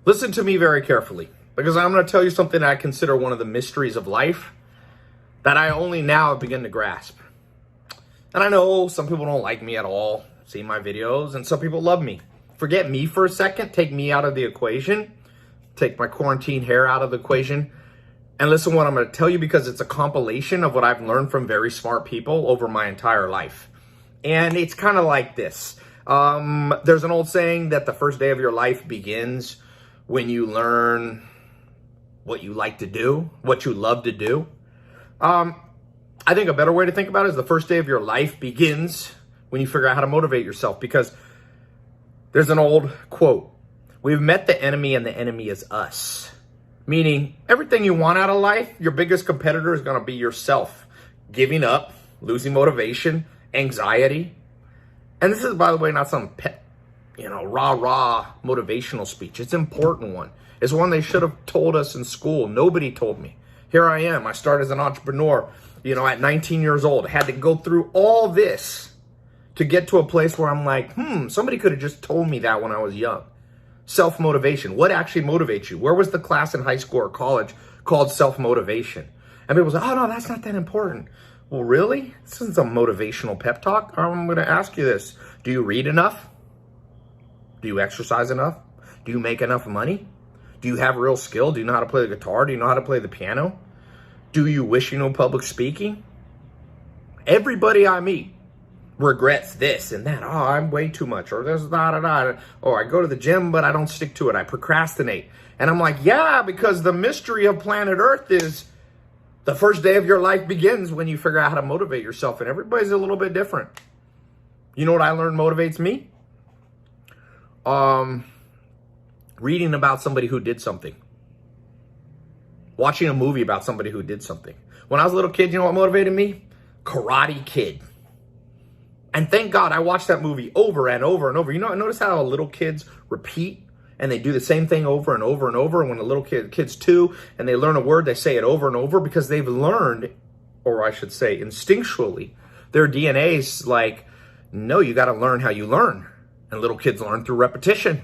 Listen to me very carefully, because I'm going to tell you something that I consider one of the mysteries of life that I only now begin to grasp. And I know some people don't like me at all, see my videos, and some people love me. Forget me for a second, take me out of the equation, take my quarantine hair out of the equation, and listen to what I'm going to tell you, because it's a compilation of what I've learned from very smart people over my entire life. And it's kind of like this. There's an old saying that the first day of your life begins when you learn what you like to do, what you love to do. I think a better way to think about it is the first day of your life begins when you figure out how to motivate yourself, because there's an old quote: we've met the enemy and the enemy is us. Meaning everything you want out of life, your biggest competitor is going to be yourself. Giving up, losing motivation, anxiety. And this is, by the way, not some rah-rah motivational speech. It's an important one. It's one they should have told us in school. Nobody told me. Here I am. I started as an entrepreneur, at 19 years old. I had to go through all this to get to a place where I'm like, somebody could have just told me that when I was young. Self-motivation. What actually motivates you? Where was the class in high school or college called self-motivation? And people say, oh, no, that's not that important. Well, really? This isn't a motivational pep talk. I'm going to ask you this. Do you read enough? Do you exercise enough? Do you make enough money? Do you have real skill? Do you know how to play the guitar? Do you know how to play the piano? Do you wish you knew public speaking? Everybody I meet regrets this and that. Oh, I'm way too much. Or there's da. Or I go to the gym, but I don't stick to it. I procrastinate. And I'm like, yeah, because the mystery of planet Earth is the first day of your life begins when you figure out how to motivate yourself. And everybody's a little bit different. You know what I learned motivates me? Reading about somebody who did something. Watching a movie about somebody who did something. When I was a little kid, you know what motivated me? Karate Kid. And thank God I watched that movie over and over and over. I notice how little kids repeat and they do the same thing over and over and over. And when the little kids too, and they learn a word, they say it over and over because they've learned, or I should say instinctually, their DNA's like, no, you got to learn how you learn. And little kids learn through repetition.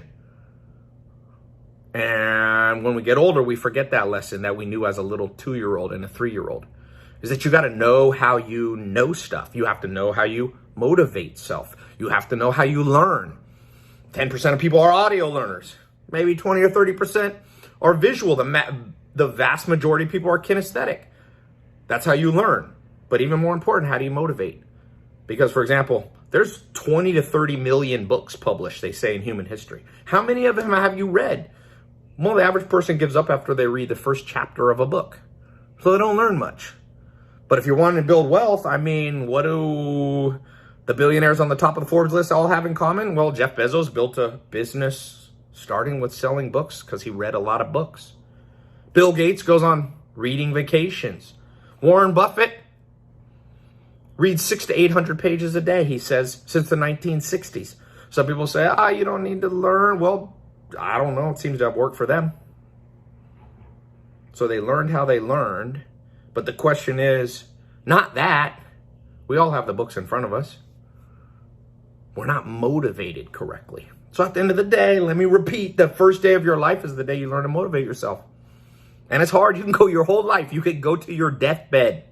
And when we get older, we forget that lesson that we knew as a little 2-year-old and a 3-year-old. Is that you got to know how you know stuff. You have to know how you motivate self. You have to know how you learn. 10% of people are audio learners. Maybe 20 or 30% are visual. The vast majority of people are kinesthetic. That's how you learn. But even more important, how do you motivate? Because, for example, there's 20 to 30 million books published, they say, in human history. How many of them have you read? Well, the average person gives up after they read the first chapter of a book. So they don't learn much. But if you're wanting to build wealth, what do the billionaires on the top of the Forbes list all have in common? Well, Jeff Bezos built a business starting with selling books because he read a lot of books. Bill Gates goes on reading vacations. Warren Buffett reads 600 to 800 pages a day, he says, since the 1960s. Some people say, you don't need to learn. Well, I don't know. It seems to have worked for them. So they learned how they learned. But the question is, not that. We all have the books in front of us. We're not motivated correctly. So at the end of the day, let me repeat, the first day of your life is the day you learn to motivate yourself. And it's hard. You can go your whole life. You could go to your deathbed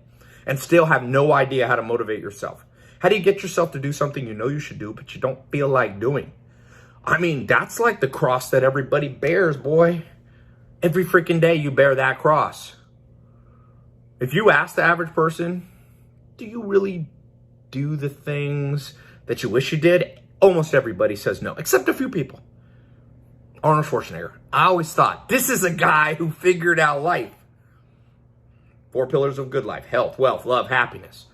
and still have no idea how to motivate yourself. How do you get yourself to do something you know you should do, but you don't feel like doing? That's like the cross that everybody bears, boy. Every freaking day you bear that cross. If you ask the average person, do you really do the things that you wish you did? Almost everybody says no, except a few people. Arnold Schwarzenegger. I always thought, this is a guy who figured out life. 4 pillars of good life: health, wealth, love, happiness.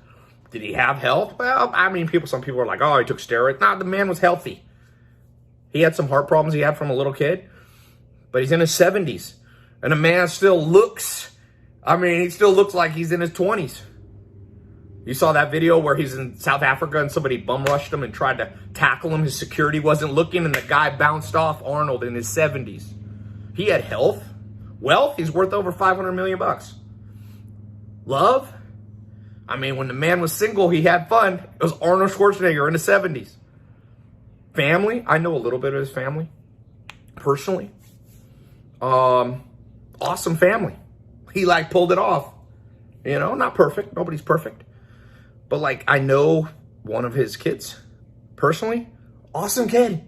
Did he have health? Well, some people are like, oh, he took steroids. No, the man was healthy. He had some heart problems he had from a little kid, but he's in his 70s. And the man still looks, he still looks like he's in his 20s. You saw that video where he's in South Africa and somebody bum rushed him and tried to tackle him. His security wasn't looking and the guy bounced off Arnold in his 70s. He had health, wealth. He's worth over $500 million. Love. When the man was single, he had fun. It was Arnold Schwarzenegger in the 70s. Family. I know a little bit of his family personally. Awesome family. He like pulled it off. You know, not perfect. Nobody's perfect. But like, I know one of his kids personally. Awesome kid.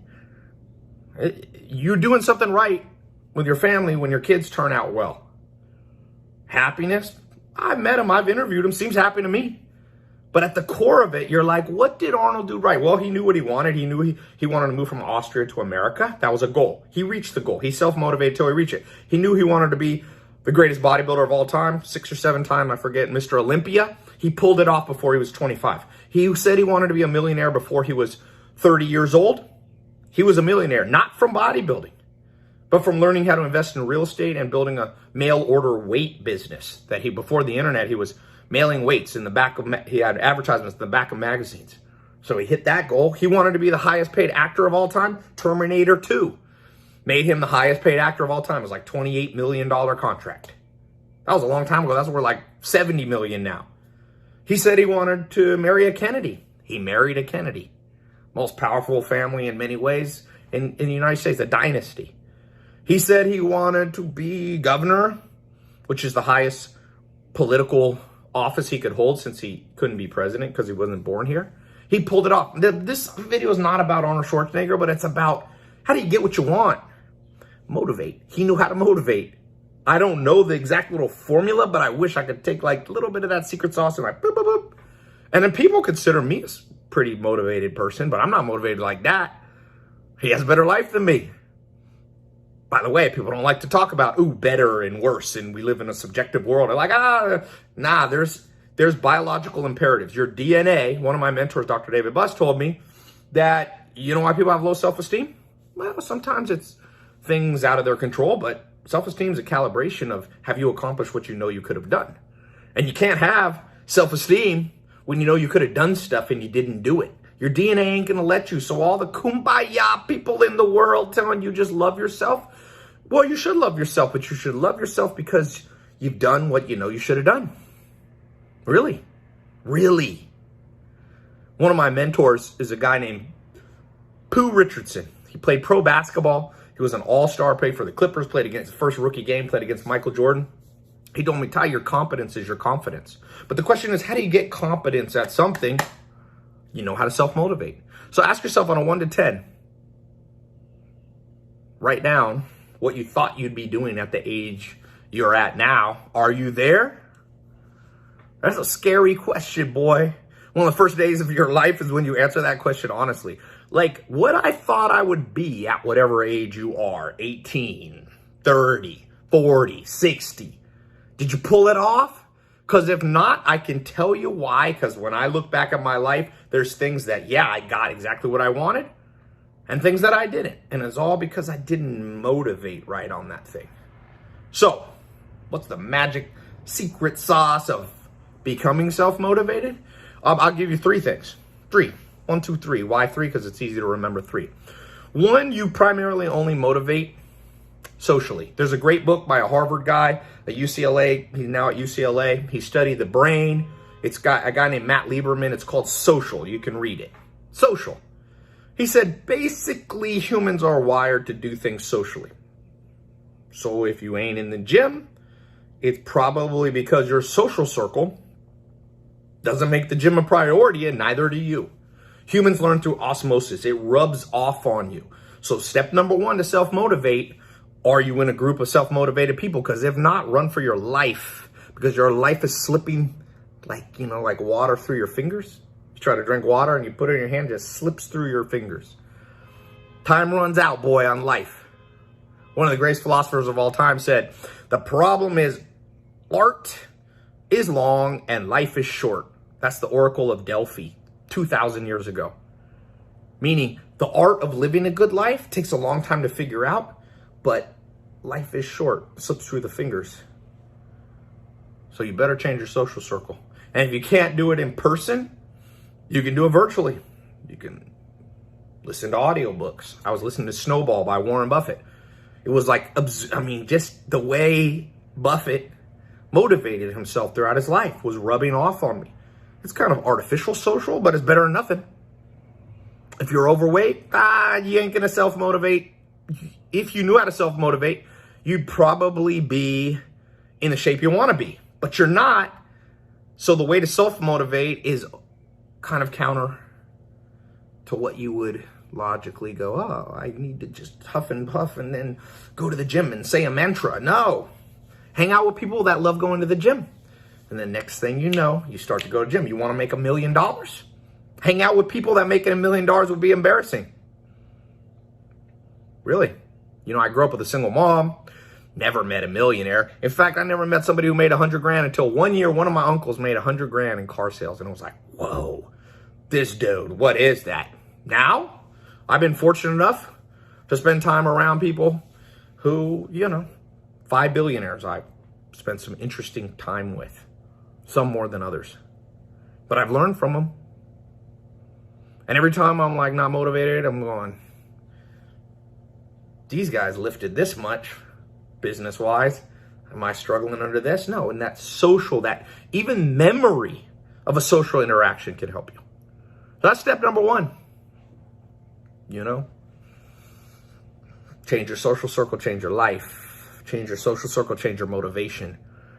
You're doing something right with your family when your kids turn out well. Happiness. I've met him. I've interviewed him. Seems happy to me. But at the core of it, you're like, what did Arnold do right? Well, he knew what he wanted. He knew he wanted to move from Austria to America. That was a goal. He reached the goal. He self-motivated till he reached it. He knew he wanted to be the greatest bodybuilder of all time, 6 or 7 time, I forget, Mr. Olympia. He pulled it off before he was 25. He said he wanted to be a millionaire before he was 30 years old. He was a millionaire, not from bodybuilding, but from learning how to invest in real estate and building a mail order weight business that before the internet, he was mailing weights in the back of, he had advertisements in the back of magazines. So he hit that goal. He wanted to be the highest paid actor of all time. Terminator 2 made him the highest paid actor of all time. It was like $28 million contract. That was a long time ago. That's worth like 70 million now. He said he wanted to marry a Kennedy. He married a Kennedy. Most powerful family in many ways in the United States, a dynasty. He said he wanted to be governor, which is the highest political office he could hold since he couldn't be president because he wasn't born here. He pulled it off. This video is not about Arnold Schwarzenegger, but it's about how do you get what you want? Motivate. He knew how to motivate. I don't know the exact little formula, but I wish I could take like a little bit of that secret sauce and like boop, boop, boop. And then people consider me a pretty motivated person, but I'm not motivated like that. He has a better life than me. By the way, people don't like to talk about, ooh, better and worse, and we live in a subjective world. They're like, nah, there's biological imperatives. Your DNA, one of my mentors, Dr. David Buss, told me that, you know why people have low self-esteem? Well, sometimes it's things out of their control, but self-esteem is a calibration of have you accomplished what you know you could have done. And you can't have self-esteem when you know you could have done stuff and you didn't do it. Your DNA ain't going to let you. So all the kumbaya people in the world telling you just love yourself, well, you should love yourself, but you should love yourself because you've done what you know you should have done. Really? Really? One of my mentors is a guy named Pooh Richardson. He played pro basketball. He was an all-star, played for the Clippers, played against his first rookie game, played against Michael Jordan. He told me, Tai, your competence is your confidence. But the question is, how do you get competence at something? You know how to self-motivate. So ask yourself on a 1 to 10, write down what you thought you'd be doing at the age you're at now. Are you there? That's a scary question, boy. One of the first days of your life is when you answer that question honestly. Like, what I thought I would be at whatever age you are, 18, 30, 40, 60. Did you pull it off? Because if not, I can tell you why. Because when I look back at my life, there's things that, yeah, I got exactly what I wanted, and things that I didn't. And it's all because I didn't motivate right on that thing. So, what's the magic secret sauce of becoming self-motivated? I'll give you 3 things. 3. 1, 2, 3. Why 3? Because it's easy to remember 3. 1, you primarily only motivate socially. There's a great book by a Harvard guy at UCLA. He's now at UCLA. He studied the brain. It's got a guy named Matt Lieberman. It's called Social. You can read it. Social. He said, basically, humans are wired to do things socially. So if you ain't in the gym, it's probably because your social circle doesn't make the gym a priority, and neither do you. Humans learn through osmosis. It rubs off on you. So step number 1 to self-motivate, are you in a group of self-motivated people? Because if not, run for your life. Because your life is slipping like, you know, like water through your fingers. You try to drink water and you put it in your hand, it just slips through your fingers. Time runs out, boy, on life. One of the greatest philosophers of all time said, the problem is art is long and life is short. That's the Oracle of Delphi, 2,000 years ago. Meaning the art of living a good life takes a long time to figure out, but life is short, it slips through the fingers. So you better change your social circle. And if you can't do it in person, you can do it virtually. You can listen to audiobooks. I was listening to Snowball by Warren Buffett. It was like, I mean, just the way Buffett motivated himself throughout his life was rubbing off on me. It's kind of artificial social, but it's better than nothing. If you're overweight, you ain't gonna self-motivate. If you knew how to self-motivate, you'd probably be in the shape you want to be, but you're not. So the way to self-motivate is kind of counter to what you would logically go, oh, I need to just huff and puff and then go to the gym and say a mantra. No. Hang out with people that love going to the gym. And the next thing you know, you start to go to the gym. You want to make $1 million? Hang out with people that making $1 million would be embarrassing. Really. You know, I grew up with a single mom. Never met a millionaire. In fact, I never met somebody who made 100 grand until one year. One of my uncles made 100 grand in car sales. And I was like, whoa, this dude, what is that? Now, I've been fortunate enough to spend time around people who, you know, 5 billionaires I've spent some interesting time with. Some more than others. But I've learned from them. And every time I'm like not motivated, I'm going, these guys lifted this much business-wise. Am I struggling under this? No. And that social, that even memory of a social interaction can help you. So that's step number 1. You know? Change your social circle, change your life. Change your social circle, change your motivation.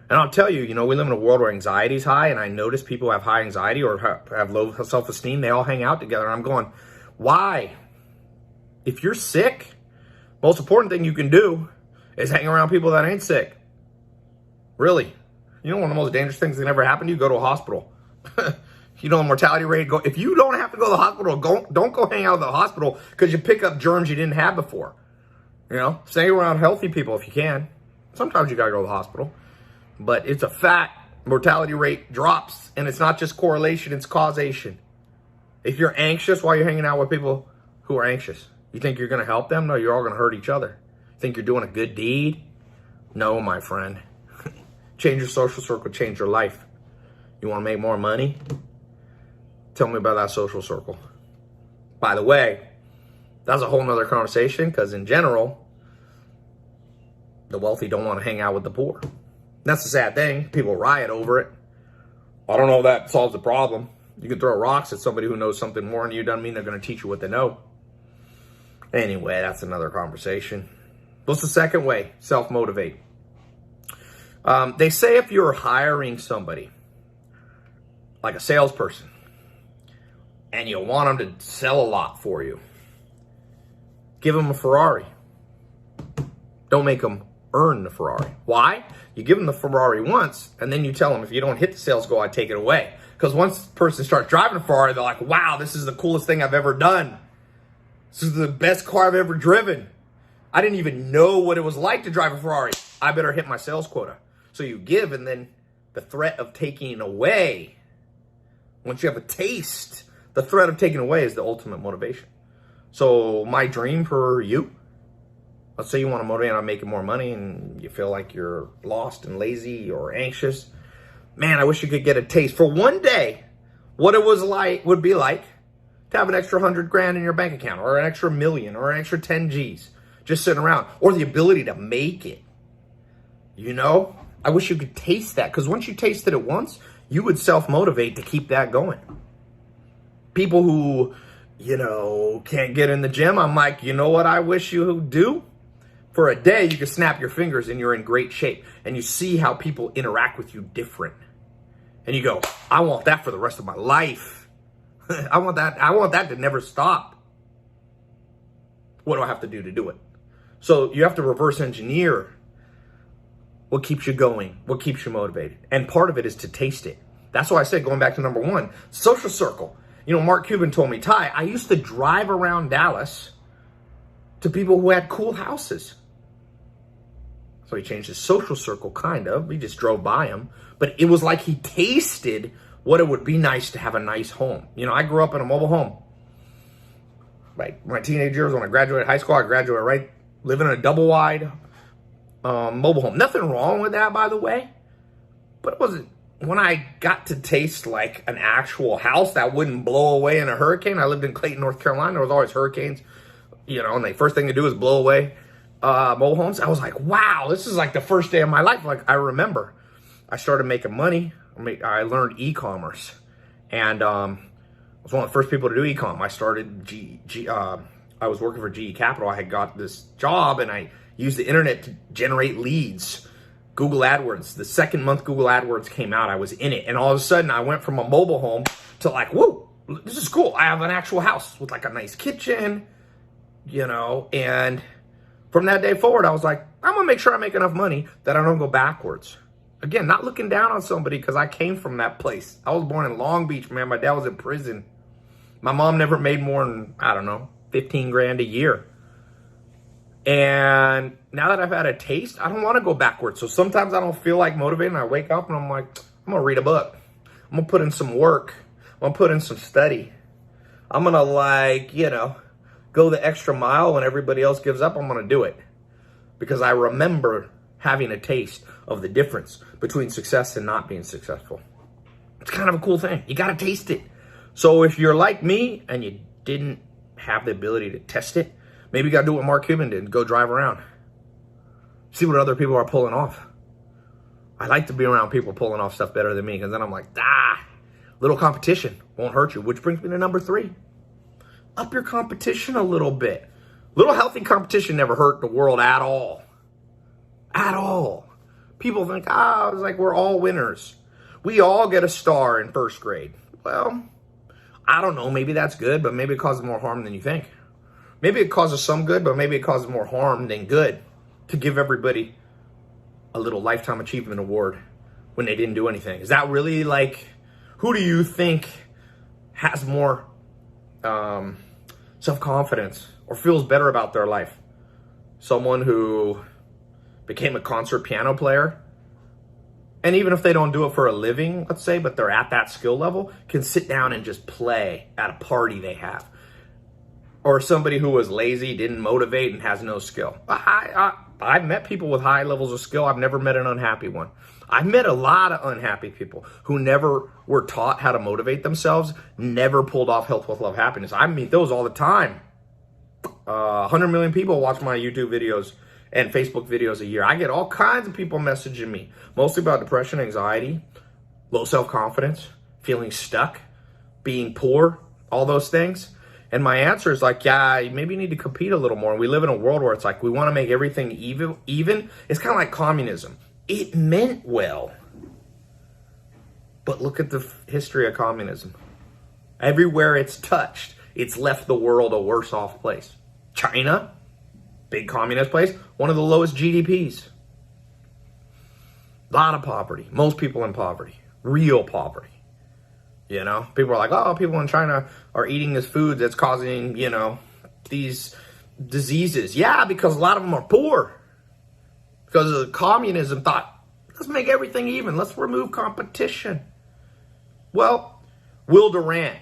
And I'll tell you, you know, we live in a world where anxiety is high, and I notice people who have high anxiety or have low self-esteem, they all hang out together. And I'm going, why? If you're sick, most important thing you can do is hang around people that ain't sick. Really. You know, one of the most dangerous things that can ever happen to you, go to a hospital. You know, the mortality rate, if you don't have to go to the hospital, don't go hang out at the hospital because you pick up germs you didn't have before. You know, stay around healthy people if you can. Sometimes you got to go to the hospital. But it's a fact. Mortality rate drops. And it's not just correlation, it's causation. If you're anxious while you're hanging out with people who are anxious, you think you're going to help them? No, you're all going to hurt each other. Think you're doing a good deed? No, my friend. Change your social circle, change your life. You want to make more money? Tell me about that social circle. By the way, that's a whole nother conversation because in general, the wealthy don't want to hang out with the poor. That's the sad thing. People riot over it. I don't know if that solves the problem. You can throw rocks at somebody who knows something more than you. Doesn't mean they're going to teach you what they know. Anyway, that's another conversation. What's the second way? Self-motivate. They say if you're hiring somebody, like a salesperson, and you want them to sell a lot for you, give them a Ferrari. Don't make them earn the Ferrari. Why? You give them the Ferrari once, and then you tell them, if you don't hit the sales goal, I take it away. Because once the person starts driving a Ferrari, they're like, wow, this is the coolest thing I've ever done. This is the best car I've ever driven. I didn't even know what it was like to drive a Ferrari. I better hit my sales quota. So you give, and then the threat of taking away, once you have a taste, the threat of taking away is the ultimate motivation. So my dream for you, let's say you want to motivate on making more money and you feel like you're lost and lazy or anxious. Man, I wish you could get a taste for one day what it would be like to have an extra 100 grand in your bank account, or an extra million, or an extra 10 G's just sitting around, or the ability to make it. You know, I wish you could taste that, because once you tasted it once, you would self-motivate to keep that going. People who, you know, can't get in the gym, I'm like, you know what I wish you would do? For a day, you can snap your fingers and you're in great shape, and you see how people interact with you different. And you go, I want that for the rest of my life. I want that to never stop. What do I have to do it? So you have to reverse engineer what keeps you going, what keeps you motivated. And part of it is to taste it. That's why I said, going back to number 1, social circle. You know, Mark Cuban told me, Tai, I used to drive around Dallas to people who had cool houses. So he changed his social circle, kind of. We just drove by him. But it was like he tasted what it would be nice to have a nice home. You know, I grew up in a mobile home. Like my teenage years, when I graduated high school, I graduated living in a double wide mobile home. Nothing wrong with that, by the way. But it wasn't, when I got to taste like an actual house that wouldn't blow away in a hurricane. I lived in Clayton, North Carolina. There was always hurricanes, you know, and the first thing to do is blow away mobile homes. I was like, wow, this is like the first day of my life. Like, I remember I started making money. I learned e-commerce, and I was one of the first people to do e-com. I started I was working for GE Capital, I had got this job and I used the internet to generate leads. Google AdWords, the second month Google AdWords came out, I was in it. And all of a sudden I went from a mobile home to like, whoa, this is cool. I have an actual house with like a nice kitchen, you know, and from that day forward, I was like, I'm gonna make sure I make enough money that I don't go backwards. Again, not looking down on somebody because I came from that place. I was born in Long Beach, man. My dad was in prison. My mom never made more than, I don't know, 15 grand a year. And now that I've had a taste, I don't want to go backwards. So sometimes I don't feel like motivating. I wake up and I'm like, I'm going to read a book. I'm going to put in some work. I'm going to put in some study. I'm going to like, you know, go the extra mile when everybody else gives up. I'm going to do it. Because I remember having a taste of the difference between success and not being successful. It's kind of a cool thing. You got to taste it. So if you're like me and you didn't have the ability to test it, maybe you got to do what Mark Cuban did. Go drive around. See what other people are pulling off. I like to be around people pulling off stuff better than me because then I'm like, little competition won't hurt you. Which brings me to number 3. Up your competition a little bit. Little healthy competition never hurt the world at all. At all. People think, it's like we're all winners. We all get a star in first grade. Well, I don't know. Maybe that's good, but maybe it causes more harm than you think. Maybe it causes some good, but maybe it causes more harm than good to give everybody a little lifetime achievement award when they didn't do anything. Is that really like, who do you think has more self-confidence or feels better about their life? Someone who became a concert piano player, and even if they don't do it for a living, let's say, but they're at that skill level, can sit down and just play at a party they have. Or somebody who was lazy, didn't motivate, and has no skill. I've met people with high levels of skill. I've never met an unhappy one. I've met a lot of unhappy people who never were taught how to motivate themselves, never pulled off health, wealth, love, happiness. I meet those all the time. 100 million people watch my YouTube videos and Facebook videos a year. I get all kinds of people messaging me, mostly about depression, anxiety, low self-confidence, feeling stuck, being poor, all those things. And my answer is like, maybe you need to compete a little more. And we live in a world where it's like, we want to make everything even. It's kind of like communism. It meant well. But look at the history of communism. Everywhere it's touched, it's left the world a worse off place. China, big communist place, one of the lowest GDPs. A lot of poverty. Most people in poverty. Real poverty. You know, people are like, people in China are eating this food that's causing, you know, these diseases. Yeah, because a lot of them are poor. Because of communism thought, let's make everything even. Let's remove competition. Well, Will Durant,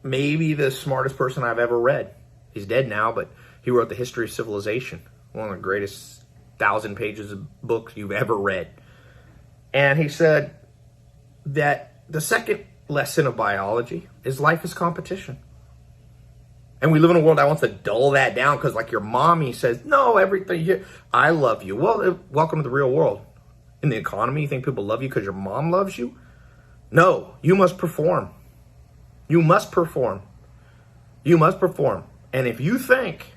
maybe the smartest person I've ever read. He's dead now, but he wrote The History of Civilization. One of the greatest 1,000 pages of books you've ever read. And he said that the second lesson of biology is life is competition. And we live in a world that wants to dull that down because like your mommy says, no, everything, I love you. Well, welcome to the real world. In the economy, you think people love you because your mom loves you? No, you must perform. You must perform. You must perform. And if you think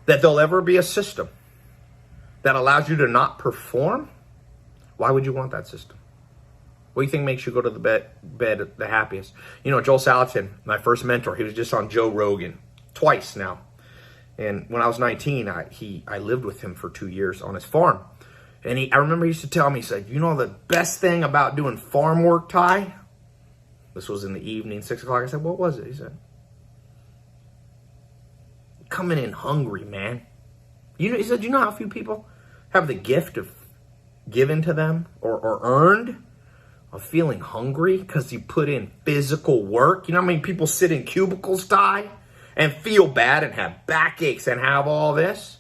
that there'll ever be a system that allows you to not perform, why would you want that system? What do you think makes you go to the bed the happiest? You know, Joel Salatin, my first mentor, he was just on Joe Rogan twice now. And when I was 19, I lived with him for 2 years on his farm. And I remember he used to tell me, he said, you know the best thing about doing farm work, Tai? This was in the evening, 6 o'clock. I said, what was it? He said, coming in hungry, man. He said, you know how few people have the gift of given to them or earned of feeling hungry because you put in physical work? You know how many people sit in cubicles, Tai, and feel bad and have backaches and have all this?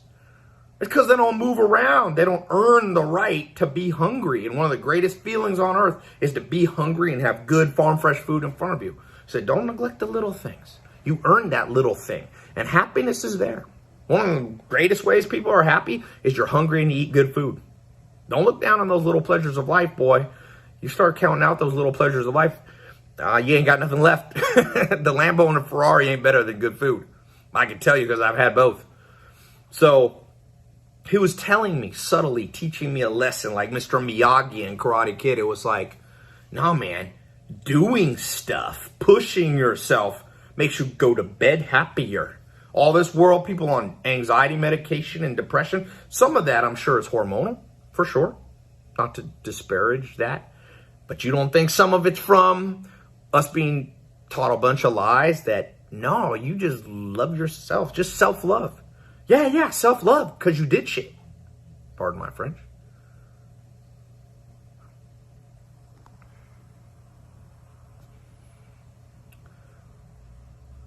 It's because they don't move around. They don't earn the right to be hungry. And one of the greatest feelings on earth is to be hungry and have good farm fresh food in front of you. So don't neglect the little things. You earned that little thing. And happiness is there. One of the greatest ways people are happy is you're hungry and you eat good food. Don't look down on those little pleasures of life, boy. You start counting out those little pleasures of life, you ain't got nothing left. The Lambo and the Ferrari ain't better than good food. I can tell you because I've had both. So he was telling me subtly, teaching me a lesson like Mr. Miyagi in Karate Kid. It was like, no, man, doing stuff, pushing yourself makes you go to bed happier. All this world, people on anxiety medication and depression, some of that I'm sure is hormonal, for sure. Not to disparage that. But you don't think some of it's from us being taught a bunch of lies that, no, you just love yourself, just self-love. Yeah, self-love, because you did shit. Pardon my French.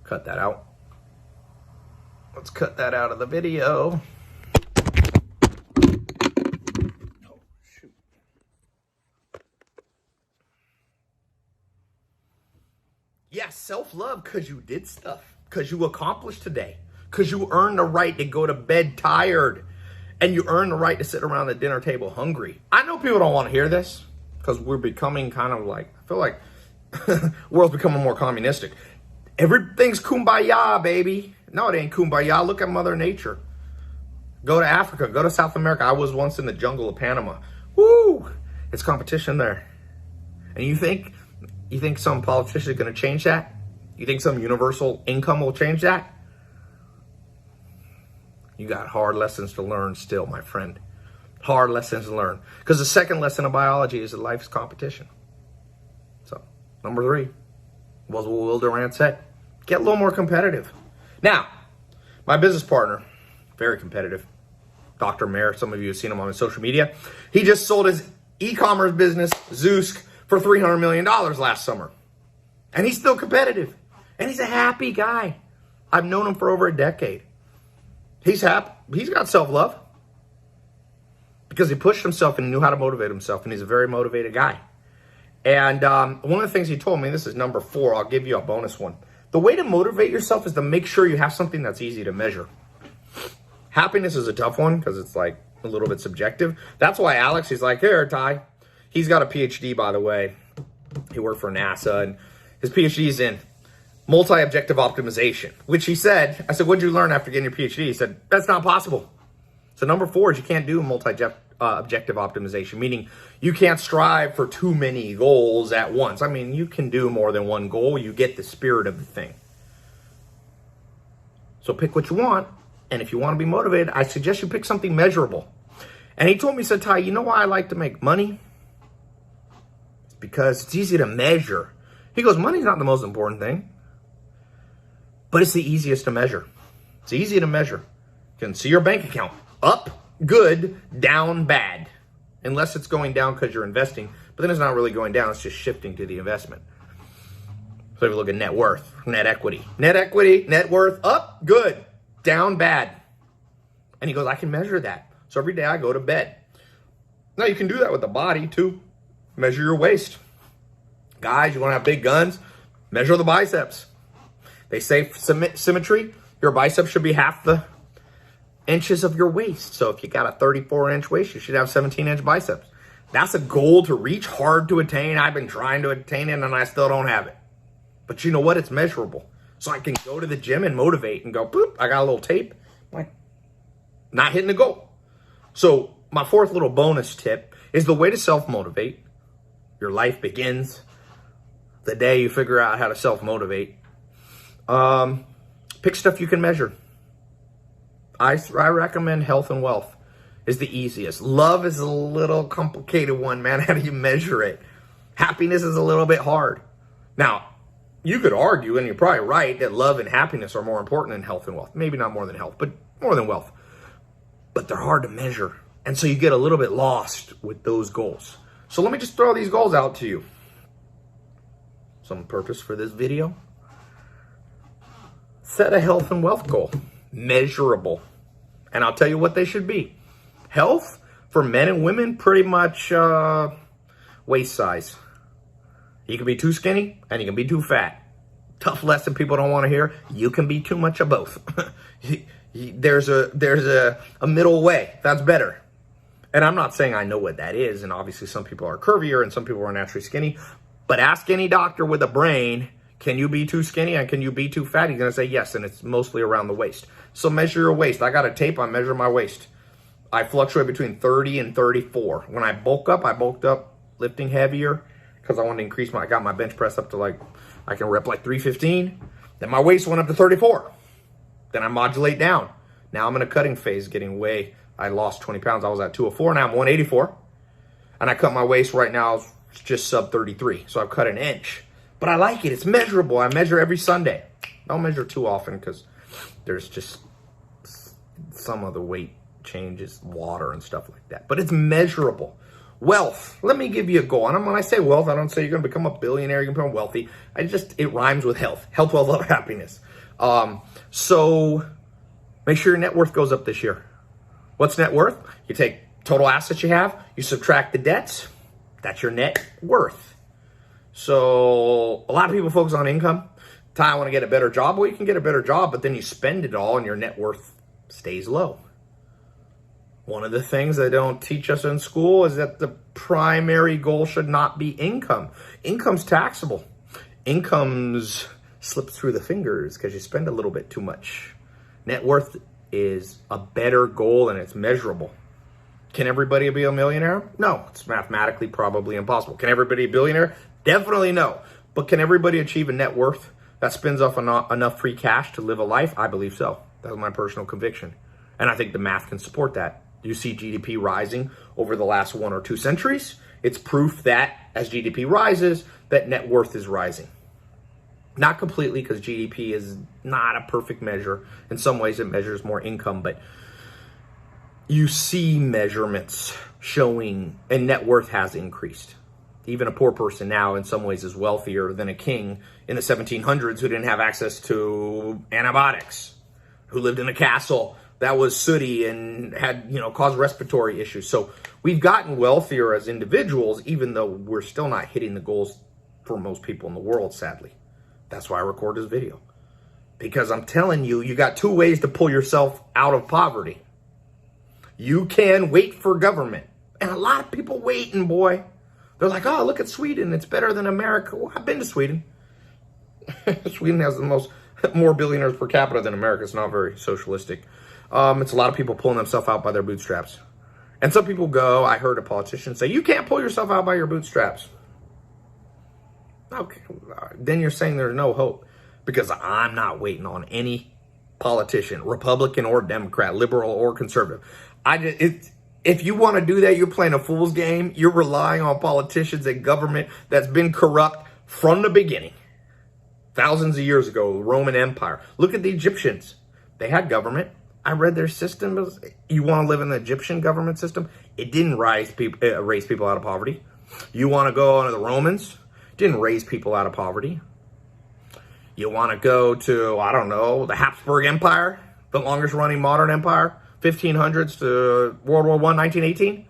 Cut that out. Let's cut that out of the video. Oh, shoot. Yeah, self-love because you did stuff. Because you accomplished today. Because you earned the right to go to bed tired. And you earned the right to sit around the dinner table hungry. I know people don't want to hear this. Because we're becoming kind of like, I feel like the world's becoming more communistic. Everything's kumbaya, baby. No, it ain't kumbaya. Look at Mother Nature. Go to Africa. Go to South America. I was once in the jungle of Panama. Woo! It's competition there. And you think some politician is going to change that? You think some universal income will change that? You got hard lessons to learn still, my friend. Hard lessons to learn. Because the second lesson of biology is that life is competition. So, number 3 was what Will Durant said. Get a little more competitive. Now, my business partner, very competitive, Dr. Mayer, some of you have seen him on his social media. He just sold his e-commerce business, Zeusk, for $300 million last summer. And he's still competitive. And he's a happy guy. I've known him for over a decade. He's happy. He's got self-love. Because he pushed himself and he knew how to motivate himself. And he's a very motivated guy. And one of the things he told me, this is number 4, I'll give you a bonus one. The way to motivate yourself is to make sure you have something that's easy to measure. Happiness is a tough one because it's like a little bit subjective. That's why Alex, he's like, here, Ty. He's got a PhD, by the way. He worked for NASA, and his PhD is in multi-objective optimization, which he said, I said, what'd you learn after getting your PhD? He said, that's not possible. So number 4 is you can't do multi-objective optimization, meaning you can't strive for too many goals at once. I mean, you can do more than one goal. You get the spirit of the thing. So pick what you want. And if you want to be motivated, I suggest you pick something measurable. And he told me, he said, Ty, you know why I like to make money? It's because it's easy to measure. He goes, money's not the most important thing, but it's the easiest to measure. It's easy to measure. You can see your bank account. Up, good, down, bad. Unless it's going down because you're investing. But then it's not really going down. It's just shifting to the investment. So if you look at net worth, net equity. Net equity, net worth, up, good, down, bad. And he goes, I can measure that. So every day I go to bed. Now you can do that with the body too. Measure your waist. Guys, you want to have big guns? Measure the biceps. They say symmetry, your biceps should be half the inches of your waist. So if you got a 34-inch waist, you should have 17-inch biceps. That's a goal to reach, hard to attain. I've been trying to attain it and I still don't have it. But you know what? It's measurable. So I can go to the gym and motivate and go, boop, I got a little tape. Like, not hitting the goal. So my 4th little bonus tip is the way to self-motivate. Your life begins the day you figure out how to self-motivate. Pick stuff you can measure. I recommend health and wealth is the easiest. Love is a little complicated one, man. How do you measure it? Happiness is a little bit hard. Now, you could argue, and you're probably right, that love and happiness are more important than health and wealth. Maybe not more than health, but more than wealth. But they're hard to measure. And so you get a little bit lost with those goals. So let me just throw these goals out to you. Some purpose for this video. Set a health and wealth goal. Measurable. And I'll tell you what they should be. Health, for men and women, pretty much waist size. You can be too skinny and you can be too fat. Tough lesson people don't want to hear. You can be too much of both. There's a middle way. That's better. And I'm not saying I know what that is. And obviously some people are curvier and some people are naturally skinny. But ask any doctor with a brain, can you be too skinny and can you be too fat? He's going to say yes, and it's mostly around the waist. So measure your waist. I got a tape, I measure my waist. I fluctuate between 30 and 34. When I bulked up lifting heavier because I wanted to increase I got my bench press up to like, I can rep like 315. Then my waist went up to 34. Then I modulate down. Now I'm in a cutting phase, I lost 20 pounds. I was at 204, now I'm 184. And I cut my waist right now, it's just sub 33. So I've cut an inch. But I like it, it's measurable. I measure every Sunday. I don't measure too often because there's just some of the weight changes, water and stuff like that. But it's measurable. Wealth, let me give you a goal. And when I say wealth, I don't say you're going to become a billionaire, you're going to become wealthy. It rhymes with health. Health, wealth, love, happiness. So make sure your net worth goes up this year. What's net worth? You take total assets you have, you subtract the debts, that's your net worth. So a lot of people focus on income. I want to get a better job. Well, you can get a better job, but then you spend it all and your net worth stays low. One of the things they don't teach us in school is that the primary goal should not be income. Income's taxable. Income's slips through the fingers because you spend a little bit too much. Net worth is a better goal and it's measurable. Can everybody be a millionaire? No, it's mathematically probably impossible. Can everybody be a billionaire? Definitely no. But can everybody achieve a net worth that spins off enough free cash to live a life? I believe so. That's my personal conviction. And I think the math can support that. You see GDP rising over the last 1 or 2 centuries. It's proof that as GDP rises, that net worth is rising. Not completely, because GDP is not a perfect measure. In some ways, it measures more income, but you see measurements showing, and net worth has increased. Even a poor person now, in some ways, is wealthier than a king in the 1700s who didn't have access to antibiotics, who lived in a castle that was sooty and had, caused respiratory issues. So we've gotten wealthier as individuals, even though we're still not hitting the goals for most people in the world, sadly. That's why I record this video. Because I'm telling you, you got 2 ways to pull yourself out of poverty. You can wait for government. And a lot of people waiting, boy. They're like, oh, look at Sweden. It's better than America. Well, I've been to Sweden. Sweden has more billionaires per capita than America. It's not very socialistic. It's a lot of people pulling themselves out by their bootstraps. And some people go, I heard a politician say, you can't pull yourself out by your bootstraps. Okay, then you're saying there's no hope. Because I'm not waiting on any politician, Republican or Democrat, liberal or conservative. If you want to do that, you're playing a fool's game. You're relying on politicians and government that's been corrupt from the beginning. Thousands of years ago, the Roman Empire. Look at the Egyptians. They had government. I read their system. You want to live in the Egyptian government system? It didn't raise people out of poverty. You want to go into the Romans? It didn't raise people out of poverty. You want to go to, I don't know, the Habsburg Empire, the longest running modern empire, 1500s to World War I, 1918.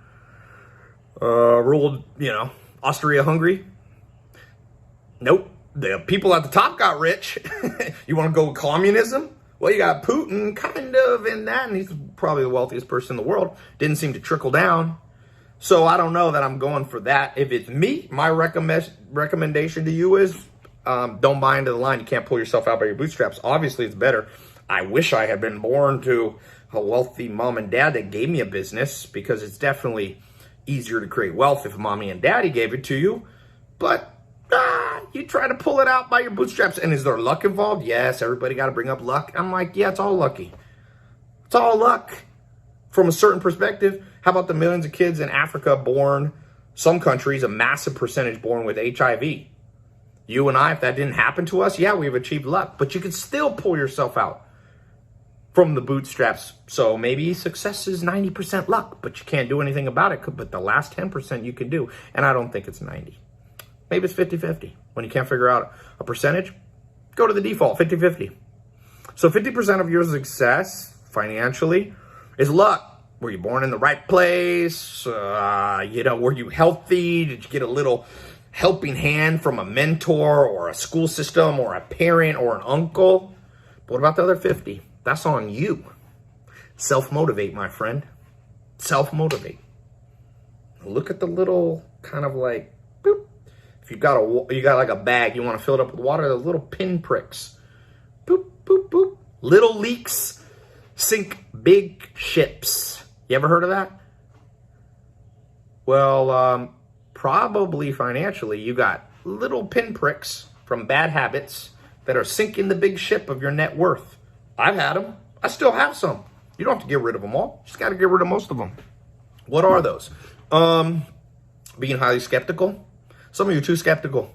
Ruled, Austria-Hungary. Nope. The people at the top got rich. You want to go with communism? Well, you got Putin kind of in that, and he's probably the wealthiest person in the world. Didn't seem to trickle down. So I don't know that I'm going for that. If it's me, my recommendation to you is don't buy into the line. You can't pull yourself out by your bootstraps. Obviously, it's better. I wish I had been born to a wealthy mom and dad that gave me a business, because it's definitely easier to create wealth if mommy and daddy gave it to you. But you try to pull it out by your bootstraps. And is there luck involved? Yes, everybody got to bring up luck. I'm like, yeah, it's all lucky. It's all luck from a certain perspective. How about the millions of kids in Africa born, some countries, a massive percentage born with HIV? You and I, if that didn't happen to us, yeah, we've achieved luck. But you can still pull yourself out from the bootstraps. So maybe success is 90% luck, but you can't do anything about it. But the last 10% you can do. And I don't think it's 90. Maybe it's 50-50. When you can't figure out a percentage, go to the default, 50-50. So 50% of your success financially is luck. Were you born in the right place? Were you healthy? Did you get a little helping hand from a mentor or a school system or a parent or an uncle? But what about the other 50? That's on you. Self-motivate, my friend. Self-motivate. Look at the little kind of like, boop, If you got like a bag, you want to fill it up with water, those little pin pricks. Boop, boop, boop. Little leaks sink big ships. You ever heard of that? Well, probably financially, you got little pinpricks from bad habits that are sinking the big ship of your net worth. I've had them. I still have some. You don't have to get rid of them all. You just got to get rid of most of them. What are those? Being highly skeptical. Some of you are too skeptical.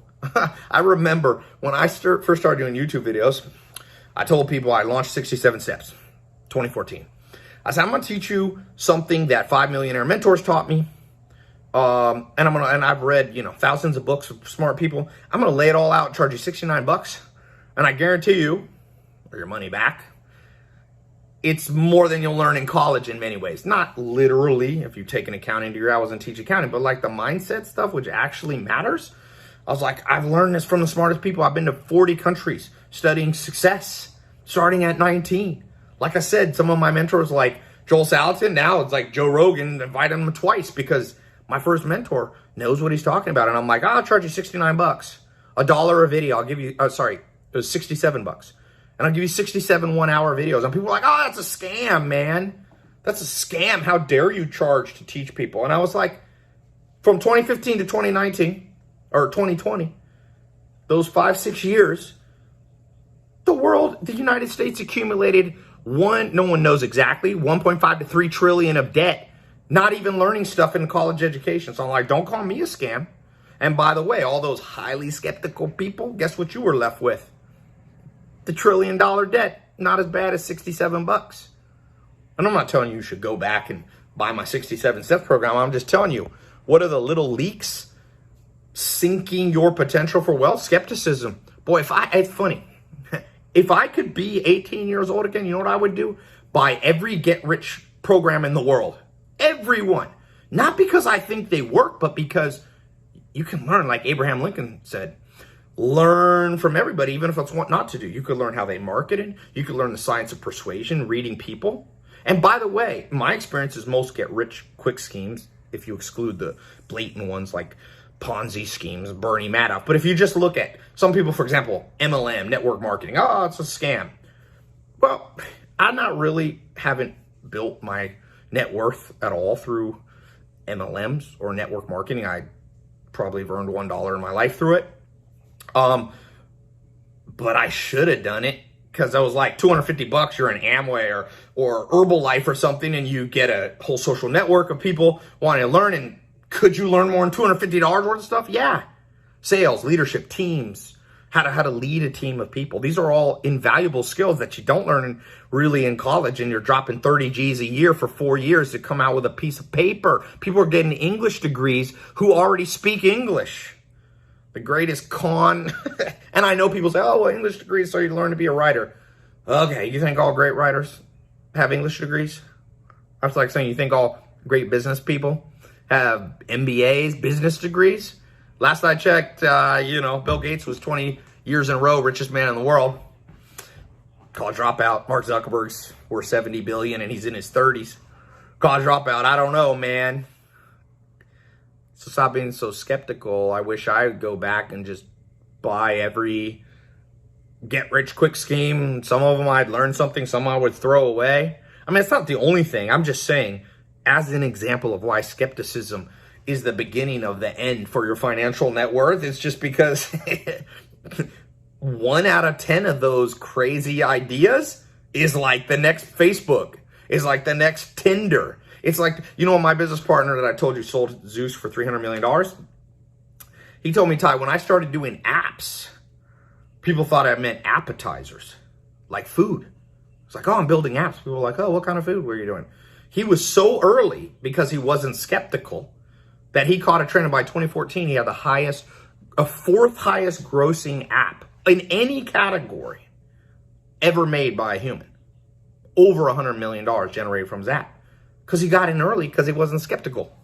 I remember when I first started doing YouTube videos, I told people I launched 67 Steps, 2014. I said, I'm going to teach you something that 5 millionaire mentors taught me. And I've read, thousands of books of smart people. I'm going to lay it all out and charge you $69. And I guarantee you, or your money back, it's more than you'll learn in college in many ways. Not literally, if you take an accounting degree, I wasn't teach accounting, but like the mindset stuff, which actually matters. I was like, I've learned this from the smartest people. I've been to 40 countries studying success, starting at 19. Like I said, some of my mentors like Joel Salatin, now it's like Joe Rogan, invited him twice because my first mentor knows what he's talking about. And I'm like, I'll charge you $69, $1 a video. I'll give you, it was $67. And I'll give you 67 1-hour videos. And people are like, oh, that's a scam, man. That's a scam. How dare you charge to teach people? And I was like, from 2015 to 2019, or 2020, those 5-6 years, the United States accumulated no one knows exactly, 1.5 to 3 trillion of debt, not even learning stuff in college education. So I'm like, don't call me a scam. And by the way, all those highly skeptical people, guess what you were left with? The $1 trillion debt, not as bad as $67. And I'm not telling you should go back and buy my 67 Steps program. I'm just telling you, what are the little leaks sinking your potential for wealth? Skepticism. Boy, it's funny. If I could be 18 years old again, you know what I would do? Buy every get-rich program in the world. Everyone. Not because I think they work, but because you can learn, like Abraham Lincoln said, learn from everybody, even if it's what not to do. You could learn how they marketed. You could learn the science of persuasion, reading people. And by the way, my experience is most get-rich-quick schemes, if you exclude the blatant ones like Ponzi schemes, Bernie Madoff. But if you just look at some people, for example, MLM, network marketing, oh, it's a scam. Well, haven't built my net worth at all through MLMs or network marketing. I probably have earned $1 in my life through it. But I should have done it because I was like $250, you're in Amway or Herbalife or something, and you get a whole social network of people wanting to learn. And could you learn more than $250 worth of stuff? Yeah. Sales, leadership, teams, how to lead a team of people. These are all invaluable skills that you don't learn really in college, and you're dropping 30 G's a year for 4 years to come out with a piece of paper. People are getting English degrees who already speak English. The greatest con. And I know people say, oh, well, English degrees, so you learn to be a writer. Okay, you think all great writers have English degrees? That's like saying you think all great business people have MBAs, business degrees. Last I checked, Bill Gates was 20 years in a row richest man in the world. College dropout. Mark Zuckerberg's worth $70 billion and he's in his 30s. College dropout. I don't know, man. So stop being so skeptical. I wish I would go back and just buy every get-rich-quick scheme. Some of them I'd learn something, some I would throw away. I mean, it's not the only thing. I'm just saying, as an example of why skepticism is the beginning of the end for your financial net worth, it's just because 1 out of 10 of those crazy ideas is like the next Facebook, is like the next Tinder. It's like, my business partner that I told you sold Zeus for $300 million. He told me, Tai, when I started doing apps, people thought I meant appetizers, like food. It's like, oh, I'm building apps. People were like, oh, what kind of food were you doing? He was so early because he wasn't skeptical that he caught a trend. And by 2014, he had a 4th highest grossing app in any category ever made by a human. Over $100 million generated from his app. Because he got in early because he wasn't skeptical.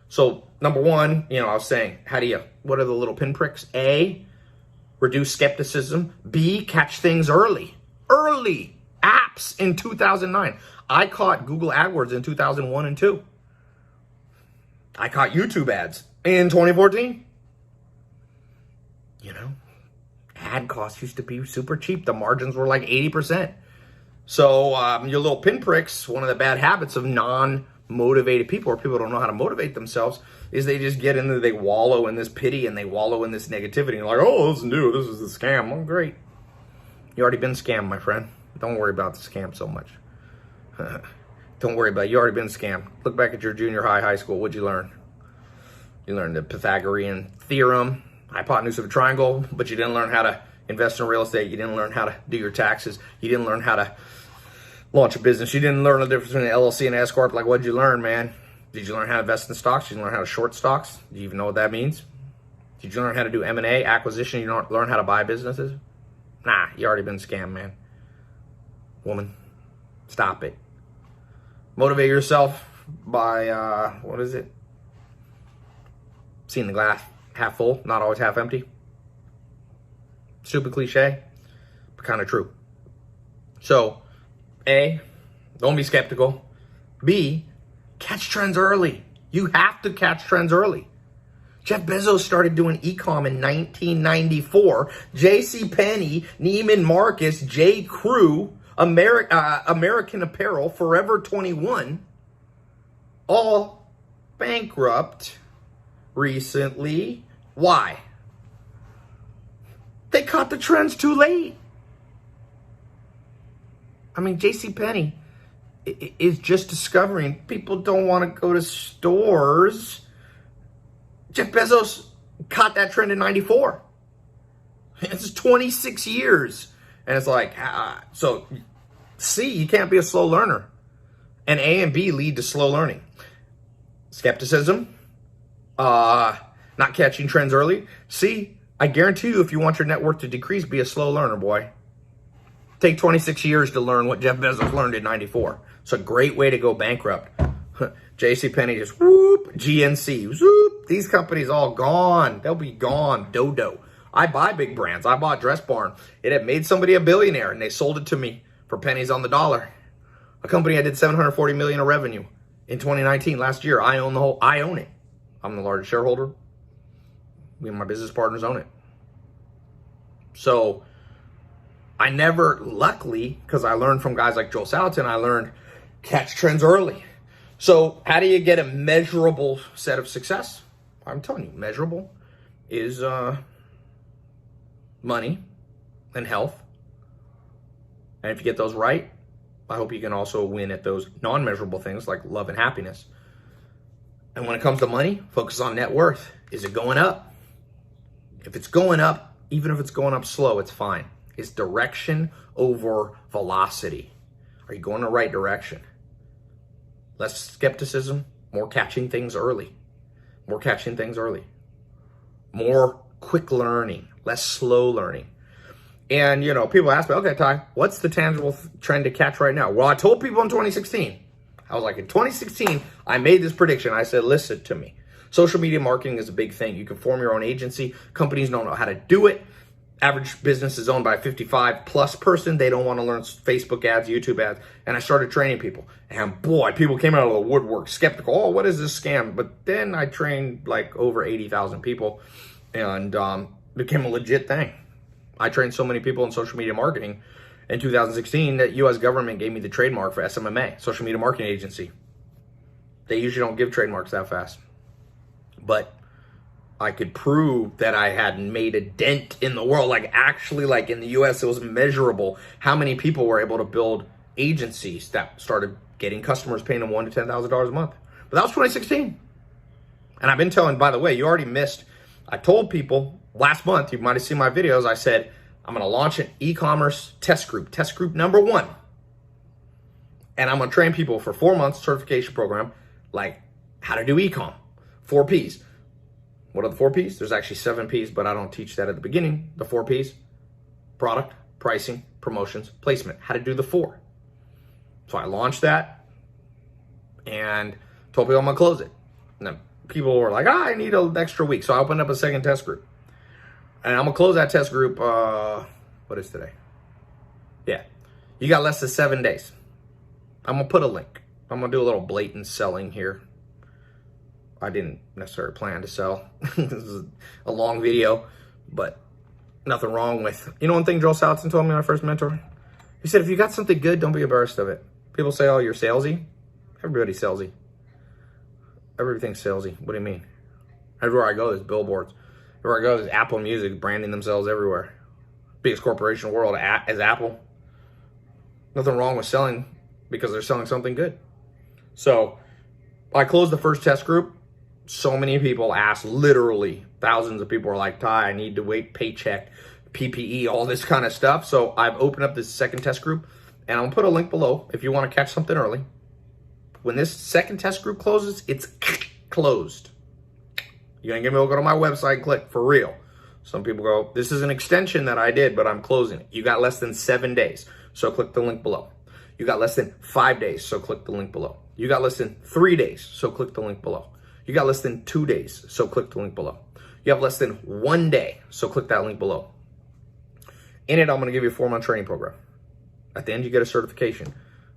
So, number one, I was saying, what are the little pinpricks? A, reduce skepticism. B, catch things early. Early apps in 2009. I caught Google AdWords in 2001 and 2. I caught YouTube ads in 2014. you know, ad costs used to be super cheap. The margins were like 80%. So your little pinpricks, one of the bad habits of non-motivated people, or people don't know how to motivate themselves, is they just get into, they wallow in this pity and they wallow in this negativity. You're like, oh, this is new. This is a scam. Oh, great. You already been scammed, my friend. Don't worry about the scam so much. Don't worry about it. You already been scammed. Look back at your junior high school. What'd you learn? You learned the Pythagorean theorem, hypotenuse of a triangle, but you didn't learn how to invest in real estate. You didn't learn how to do your taxes. You didn't learn how to launch a business. You didn't learn the difference between an LLC and an S Corp. Like, what'd you learn, man? Did you learn how to invest in stocks? Did you learn how to short stocks? Do you even know what that means? Did you learn how to do M&A, acquisition? You don't learn how to buy businesses? Nah, you already been scammed, man. Woman, stop it. Motivate yourself by, what is it? Seeing the glass half full, not always half empty. Stupid cliche, but kind of true. So, A, don't be skeptical. B, catch trends early. You have to catch trends early. Jeff Bezos started doing e-com in 1994. JCPenney, Neiman Marcus, J. Crew, American Apparel, Forever 21, all bankrupt recently. Why? They caught the trends too late. I mean, JCPenney is just discovering people don't want to go to stores. Jeff Bezos caught that trend in 94. It's 26 years. And it's like, so C, you can't be a slow learner. And A and B lead to slow learning. Skepticism, not catching trends early. C, I guarantee you, if you want your net worth to decrease, be a slow learner, boy. Take 26 years to learn what Jeff Bezos learned in 94. It's a great way to go bankrupt. JCPenney just whoop, GNC, whoop. These companies all gone. They'll be gone. Dodo. I buy big brands. I bought Dress Barn. It had made somebody a billionaire, and they sold it to me for pennies on the dollar. A company I did $740 million of revenue in 2019, last year. I own it. I'm the largest shareholder. Me and my business partners own it. So I never, luckily, because I learned from guys like Joel Salatin, I learned catch trends early. So how do you get a measurable set of success? I'm telling you, measurable is money and health. And if you get those right, I hope you can also win at those non-measurable things like love and happiness. And when it comes to money, focus on net worth. Is it going up? If it's going up, even if it's going up slow, it's fine. It's direction over velocity. Are you going the right direction? Less skepticism, more catching things early. More catching things early. More quick learning, less slow learning. And, you know, people ask me, okay, Tai, what's the tangible trend to catch right now? Well, I told people in 2016. I was like, in 2016, I made this prediction. I said, listen to me. Social media marketing is a big thing. You can form your own agency. Companies don't know how to do it. Average business is owned by a 55 plus person. They don't want to learn Facebook ads, YouTube ads. And I started training people. And boy, people came out of the woodwork skeptical. Oh, what is this scam? But then I trained like over 80,000 people and became a legit thing. I trained so many people in social media marketing in 2016 that U.S. government gave me the trademark for SMMA, Social Media Marketing Agency. They usually don't give trademarks that fast. But I could prove that I had made a dent in the world. Like actually, like in the US, it was measurable how many people were able to build agencies that started getting customers paying them $1,000 to $10,000 a month. But that was 2016. And I've been telling, by the way, you already missed. I told people last month, you might have seen my videos. I said, I'm going to launch an e-commerce test group number 1. And I'm going to train people for 4 months certification program, like how to do e-com, 4 Ps. What are the 4 Ps? There's actually 7 Ps, but I don't teach that at the beginning. The 4 Ps, product, pricing, promotions, placement, how to do the 4. So I launched that and told people I'm gonna close it. And then people were like, I need an extra week. So I opened up a second test group. And I'm gonna close that test group, what is today? Yeah, you got less than 7 days. I'm gonna put a link. I'm gonna do a little blatant selling here. I didn't necessarily plan to sell. This is a long video, but Nothing wrong with, you know, one thing Joel Salatin told me, my first mentor? He said, if you got something good, don't be embarrassed of it. People say, oh, you're salesy. Everybody's salesy. Everything's salesy. What do you mean? Everywhere I go, there's billboards. Everywhere I go, there's Apple Music branding themselves everywhere. Biggest corporation in the world is Apple. Nothing wrong with selling because they're selling something good. So I closed the first test group. So many people asked, literally thousands of people are like, Tai, I need to wait paycheck, PPE, all this kind of stuff. So I've opened up this second test group, and I'll put a link below if you want to catch something early. When this second test group closes, it's closed. You're going to go to my website and click, for real. Some people go, this is an extension that I did, but I'm closing it. You got less than 7 days, so click the link below. You got less than 5 days, so click the link below. You got less than 3 days, so click the link below. You got less than 2 days, so click the link below. You have less than 1 day, so click that link below. In it, I'm going to give you a 4-month training program. At the end, you get a certification.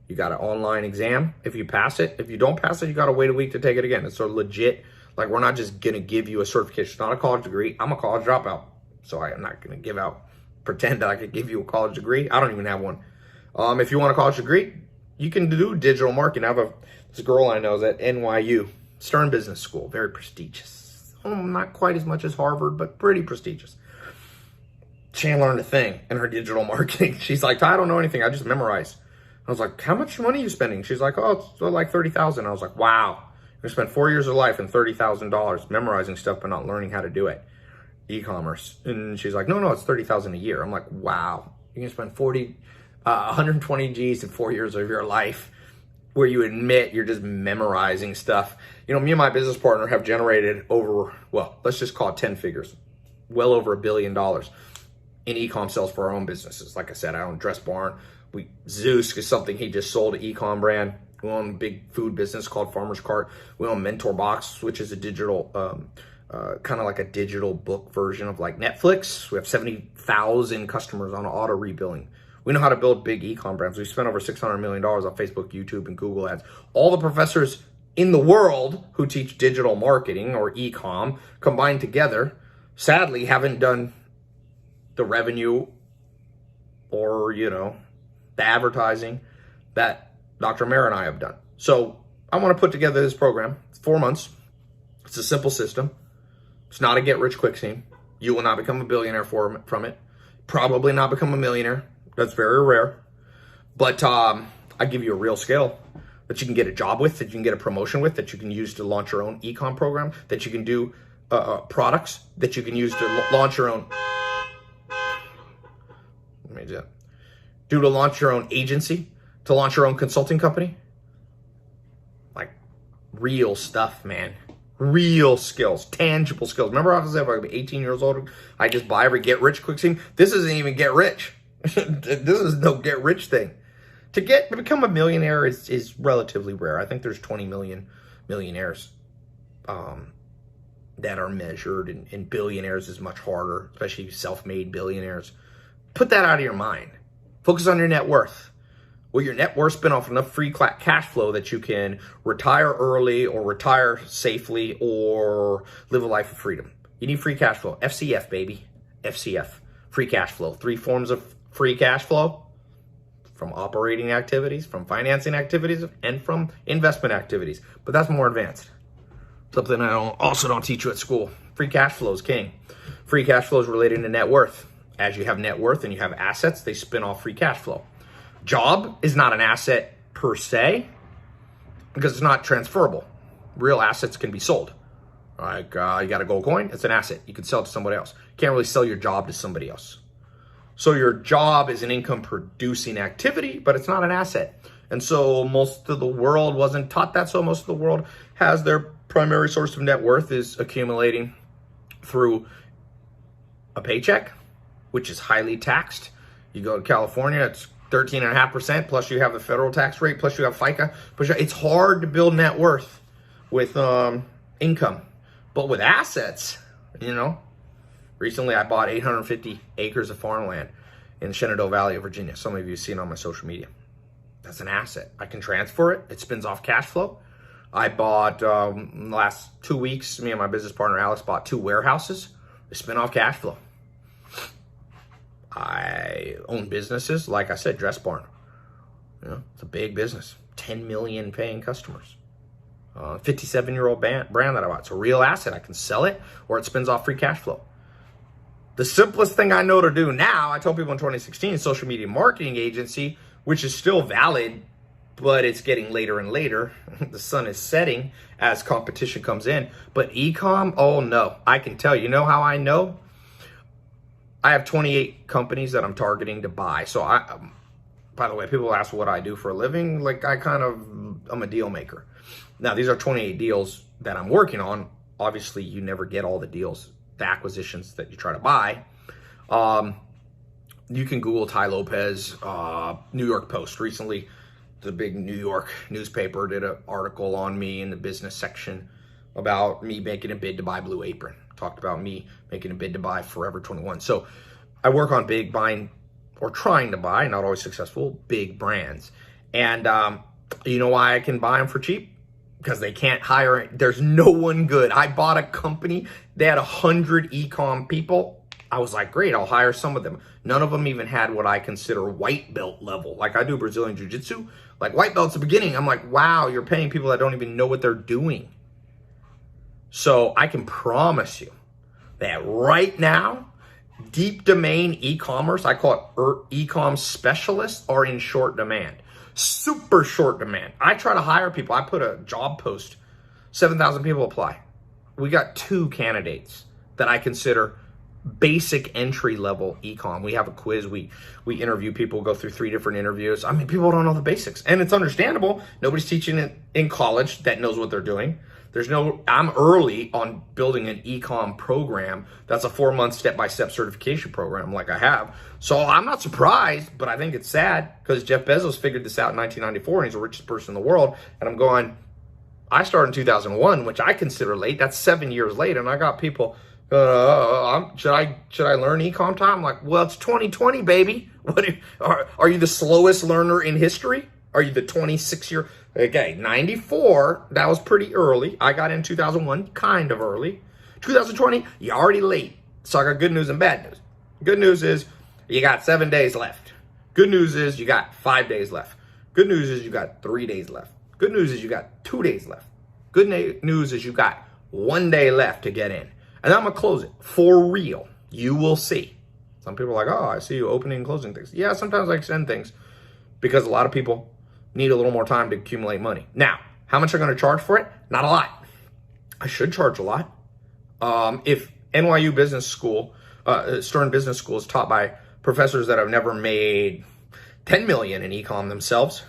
You got an online exam if you pass it. If you don't pass it, you got to wait a week to take it again. It's sort of legit. Like, we're not just going to give you a certification. It's not a college degree. I'm a college dropout, so I am not going to pretend that I could give you a college degree. I don't even have one. If you want a college degree, you can do digital marketing. I have this girl I know is at NYU, Stern Business School, very prestigious. Not quite as much as Harvard, but pretty prestigious. She learned a thing in her digital marketing. She's like, I don't know anything. I just memorize. I was like, how much money are you spending? She's like, oh, it's like $30,000. I was like, wow. You're going to spend 4 years of life and $30,000 memorizing stuff but not learning how to do it. E-commerce. And she's like, no, it's $30,000 a year. I'm like, wow. You're going to spend 120 G's in 4 years of your life where you admit you're just memorizing stuff. You know, me and my business partner have generated over, well, let's just call it 10 figures, well over $1 billion in e-com sales for our own businesses. Like I said, I own Dress Barn. Zeus is something he just sold, an e-com brand. We own a big food business called Farmer's Cart. We own Mentor Box, which is a digital, kind of like a digital book version of like Netflix. We have 70,000 customers on auto rebilling. We know how to build big e-com brands. We spent over $600 million on Facebook, YouTube, and Google ads. All the professors in the world who teach digital marketing or e-com combined together, sadly, haven't done the revenue or, you know, the advertising that Dr. Mayer and I have done. So I want to put together this program. It's 4 months. It's a simple system. It's not a get-rich-quick scheme. You will not become a billionaire from it. Probably not become a millionaire. That's very rare. But I give you a real skill that you can get a job with, that you can get a promotion with, that you can use to launch your own e-com program, that you can do products, that you can use to launch your own... Let me do that. To launch your own agency, to launch your own consulting company. Like, real stuff, man. Real skills, tangible skills. Remember I was like 18 years old, I just buy every get-rich-quick scheme? This isn't even get-rich. This is no get-rich thing. To become a millionaire is relatively rare. I think there's 20 million millionaires that are measured, and billionaires is much harder, especially self-made billionaires. Put that out of your mind. Focus on your net worth. Will your net worth spin off enough free cash flow that you can retire early or retire safely or live a life of freedom? You need free cash flow. FCF, baby. FCF. Free cash flow. 3 forms of free cash flow: from operating activities, from financing activities, and from investment activities. But that's more advanced. Something I also don't teach you at school. Free cash flow is king. Free cash flow is related to net worth. As you have net worth and you have assets, they spin off free cash flow. Job is not an asset per se because it's not transferable. Real assets can be sold. Like you got a gold coin, it's an asset. You can sell it to somebody else. You can't really sell your job to somebody else. So your job is an income producing activity, but it's not an asset. And so most of the world wasn't taught that. So most of the world has their primary source of net worth is accumulating through a paycheck, which is highly taxed. You go to California, it's 13.5%, plus you have the federal tax rate, plus you have FICA. But it's hard to build net worth with income. But with assets, you know, recently I bought 850 acres of farmland in the Shenandoah Valley of Virginia. Some of you have seen it on my social media. That's an asset. I can transfer it. It spins off cash flow. I bought, in the last 2 weeks, me and my business partner Alex bought 2 warehouses. They spin off cash flow. I own businesses. Like I said, Dress Barn. You know, it's a big business. 10 million paying customers. 57-year-old brand that I bought. It's a real asset. I can sell it or it spins off free cash flow. The simplest thing I know to do now, I told people in 2016, social media marketing agency, which is still valid, but it's getting later and later. The sun is setting as competition comes in. But e-com, oh no. I can tell you. You know how I know? I have 28 companies that I'm targeting to buy. So by the way, people ask what I do for a living. Like I'm a deal maker. Now, these are 28 deals that I'm working on. Obviously, you never get all the deals, the acquisitions that you try to buy. You can Google Tai Lopez, New York Post. Recently, the big New York newspaper did an article on me in the business section about me making a bid to buy Blue Apron. Talked about me making a bid to buy Forever 21. So I work on big buying or trying to buy, not always successful, big brands. And you know why I can buy them for cheap? Because they can't hire. There's no one good. I bought a company. They had 100 e-com people. I was like, great, I'll hire some of them. None of them even had what I consider white belt level. Like I do Brazilian Jiu-Jitsu. Like white belt's the beginning. I'm like, wow, you're paying people that don't even know what they're doing. So I can promise you that right now, deep domain e-commerce, I call it e-com specialists, are in short demand. Super short demand. I try to hire people. I put a job post, 7,000 people apply. We got 2 candidates that I consider basic entry level e-com. We have a quiz. We interview people, go through 3 different interviews. I mean, people don't know the basics, and it's understandable. Nobody's teaching it in college that knows what they're doing. I'm early on building an e-com program. That's a 4-month step-by-step certification program like I have. So I'm not surprised, but I think it's sad because Jeff Bezos figured this out in 1994 and he's the richest person in the world. And I'm going, I started in 2001, which I consider late. That's 7 years late. And I got people, should I learn e-com time? I'm like, well, it's 2020, baby. Are you the slowest learner in history? Are you the 26-year? Okay, 94, that was pretty early. I got in 2001, kind of early. 2020, you're already late. So I got good news and bad news. Good news is you got 7 days left. Good news is you got 5 days left. Good news is you got 3 days left. Good news is you got 2 days left. Good news is you got 1 day left to get in. And I'm going to close it for real. You will see. Some people are like, oh, I see you opening and closing things. Yeah, sometimes I extend things because a lot of people need a little more time to accumulate money. Now, how much am I going to charge for it? Not a lot. I should charge a lot. If NYU Business School, Stern Business School is taught by professors that have never made 10 million in e-com themselves,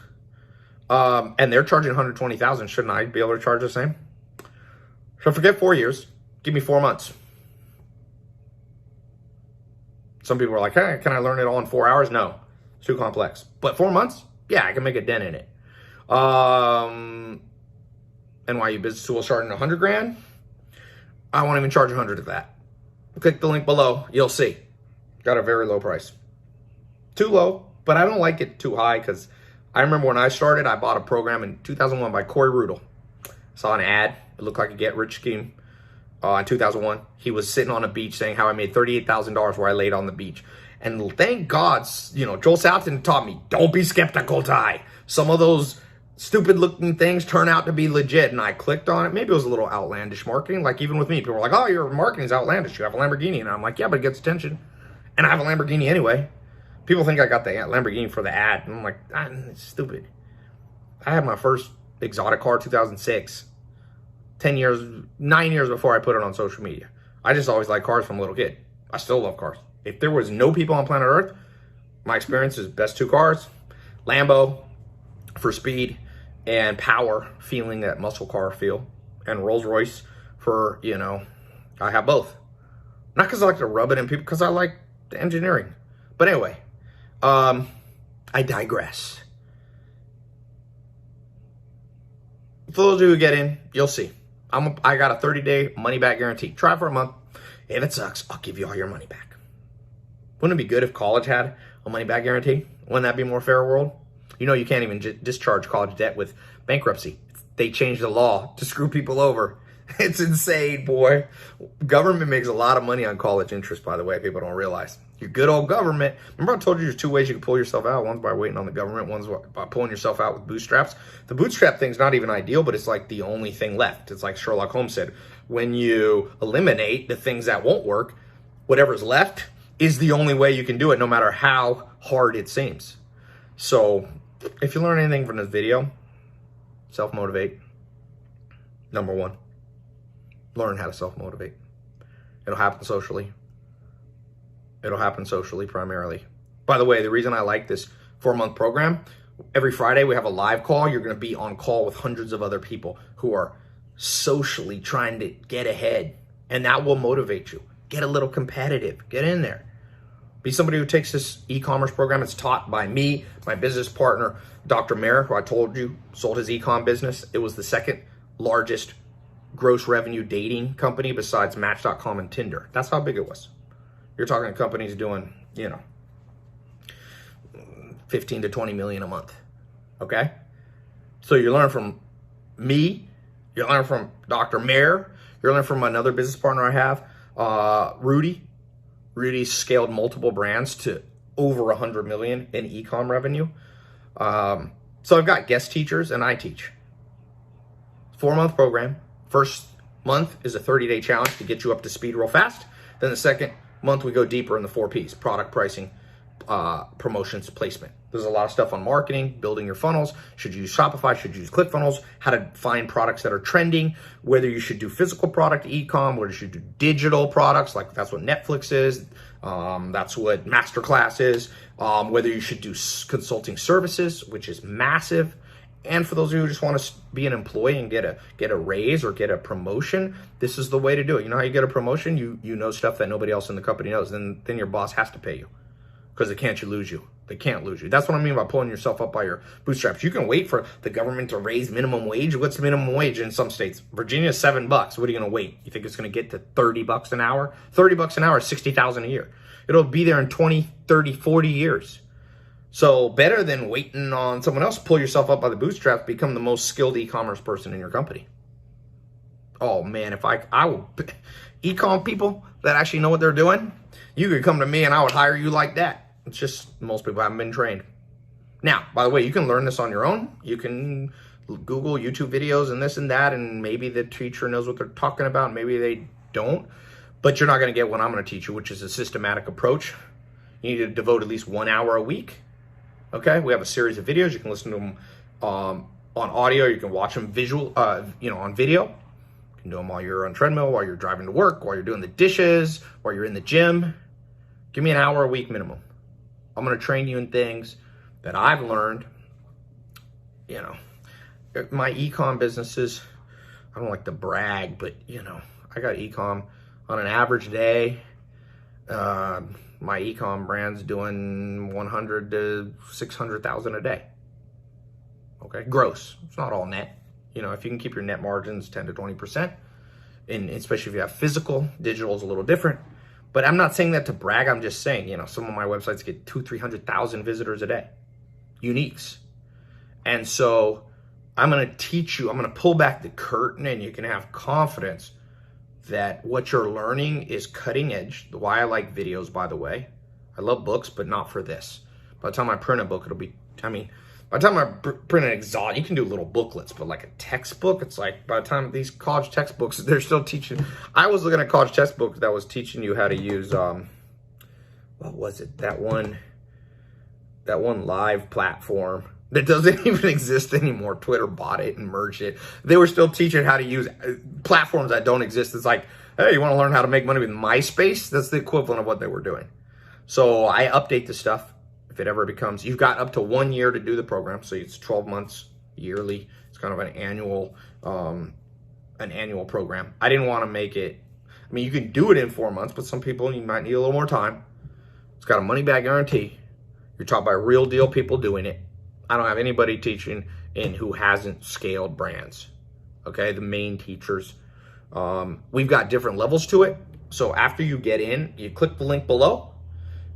and they're charging 120,000, shouldn't I be able to charge the same? So forget 4 years. Give me 4 months. Some people are like, hey, can I learn it all in 4 hours? No, it's too complex. But 4 months? Yeah, I can make a dent in it. NYU Business School starting 100 grand. I won't even charge 100 of that. Click the link below. You'll see. Got a very low price. Too low, but I don't like it too high because I remember when I started, I bought a program in 2001 by Corey Rudel. Saw an ad. It looked like a get-rich scheme. In 2001, he was sitting on a beach saying how I made $38,000 where I laid on the beach. And thank God, Joel Salatin taught me, don't be skeptical, Tai. Some of those stupid looking things turn out to be legit. And I clicked on it. Maybe it was a little outlandish marketing. Like even with me, people were like, oh, your marketing is outlandish. You have a Lamborghini. And I'm like, yeah, but it gets attention. And I have a Lamborghini anyway. People think I got the Lamborghini for the ad. And I'm like, it's stupid. I had my first exotic car 2006. 9 years before I put it on social media. I just always liked cars from a little kid. I still love cars. If there was no people on planet Earth, my experience is best 2 cars, Lambo for speed and power, feeling that muscle car feel, and Rolls Royce for, I have both. Not because I like to rub it in people, because I like the engineering. But anyway, I digress. For those of you who get in, you'll see. I got a 30-day money-back guarantee. Try for a month. If it sucks, I'll give you all your money back. Wouldn't it be good if college had a money-back guarantee? Wouldn't that be a more fair world? You can't even discharge college debt with bankruptcy. They changed the law to screw people over. It's insane, boy. Government makes a lot of money on college interest, by the way, people don't realize. Your good old government. Remember I told you there's two ways you can pull yourself out. One's by waiting on the government. One's by pulling yourself out with bootstraps. The bootstrap thing's not even ideal, but it's like the only thing left. It's like Sherlock Holmes said, when you eliminate the things that won't work, whatever's left is the only way you can do it, no matter how hard it seems. So if you learn anything from this video, self-motivate. Number one, learn how to self-motivate. It'll happen socially. It'll happen socially primarily. By the way, the reason I like this 4-month program, every Friday we have a live call. You're going to be on call with hundreds of other people who are socially trying to get ahead. And that will motivate you. Get a little competitive. Get in there. Be somebody who takes this e-commerce program. It's taught by me, my business partner, Dr. Mayer, who I told you sold his e-com business. It was the second largest gross revenue dating company besides Match.com and Tinder. That's how big it was. You're talking companies doing, 15 to 20 million a month. Okay? So you learn from me, you learn from Dr. Mayer, you learn from another business partner I have, Rudy. Rudy scaled multiple brands to over 100 million in e-com revenue. So I've got guest teachers and I teach. 4-month program. First month is a 30-day challenge to get you up to speed real fast. Then the second month we go deeper in the 4 Ps: product, pricing, promotions, placement. There's a lot of stuff on marketing, building your funnels. Should you use Shopify? Should you use ClickFunnels? How to find products that are trending, whether you should do physical product, e-com, whether you should do digital products, like that's what Netflix is. That's what Masterclass is. Whether you should do consulting services, which is massive. And for those of you who just want to be an employee and get a raise or get a promotion, this is the way to do it. You know how you get a promotion? You know stuff that nobody else in the company knows. Then your boss has to pay you, because they can't lose you. They can't lose you. That's what I mean by pulling yourself up by your bootstraps. You can wait for the government to raise minimum wage. What's minimum wage in some states? Virginia is $7. What are you going to wait? You think it's going to get to $30 an hour? $30 an hour is $60,000 a year. It'll be there in 20, 30, 40 years. So better than waiting on someone else, pull yourself up by the bootstraps, become the most skilled e-commerce person in your company. Oh man, if I will, e-com people that actually know what they're doing, you could come to me and I would hire you like that. It's just most people haven't been trained. Now, by the way, you can learn this on your own. You can Google YouTube videos and this and that, and maybe the teacher knows what they're talking about. Maybe they don't, but you're not going to get what I'm going to teach you, which is a systematic approach. You need to devote at least 1 hour a week. Okay, we have a series of videos. You can listen to them on audio. You can watch them on video. You can do them while you're on treadmill, while you're driving to work, while you're doing the dishes, while you're in the gym. Give me 1 hour a week minimum. I'm going to train you in things that I've learned. My e-com businesses, I don't like to brag, but I got e-com on an average day. My e-com brand's doing 100 to 600,000 a day. Okay, gross. It's not all net. If you can keep your net margins 10 to 20%, and especially if you have physical, digital is a little different. But I'm not saying that to brag. I'm just saying, some of my websites get 200,000-300,000 visitors a day, uniques. And so I'm going to teach you. I'm going to pull back the curtain, and you can have confidence that what you're learning is cutting edge. Why I like videos, by the way. I love books, but not for this. By the time I print a book, it'll be, by the time I print an exhaust, you can do little booklets, but like a textbook, it's like by the time these college textbooks, they're still teaching. I was looking at college textbooks that was teaching you how to use, what was it? That one live platform that doesn't even exist anymore. Twitter bought it and merged it. They were still teaching how to use platforms that don't exist. It's like, hey, you want to learn how to make money with MySpace? That's the equivalent of what they were doing. So I update the stuff. If it ever becomes, you've got up to 1 year to do the program. So it's 12 months yearly. It's kind of an annual program. I didn't want to make it, you can do it in 4 months, but some people, you might need a little more time. It's got a money back guarantee. You're taught by real deal people doing it. I don't have anybody teaching in who hasn't scaled brands. Okay, the main teachers. We've got different levels to it. So after you get in, you click the link below.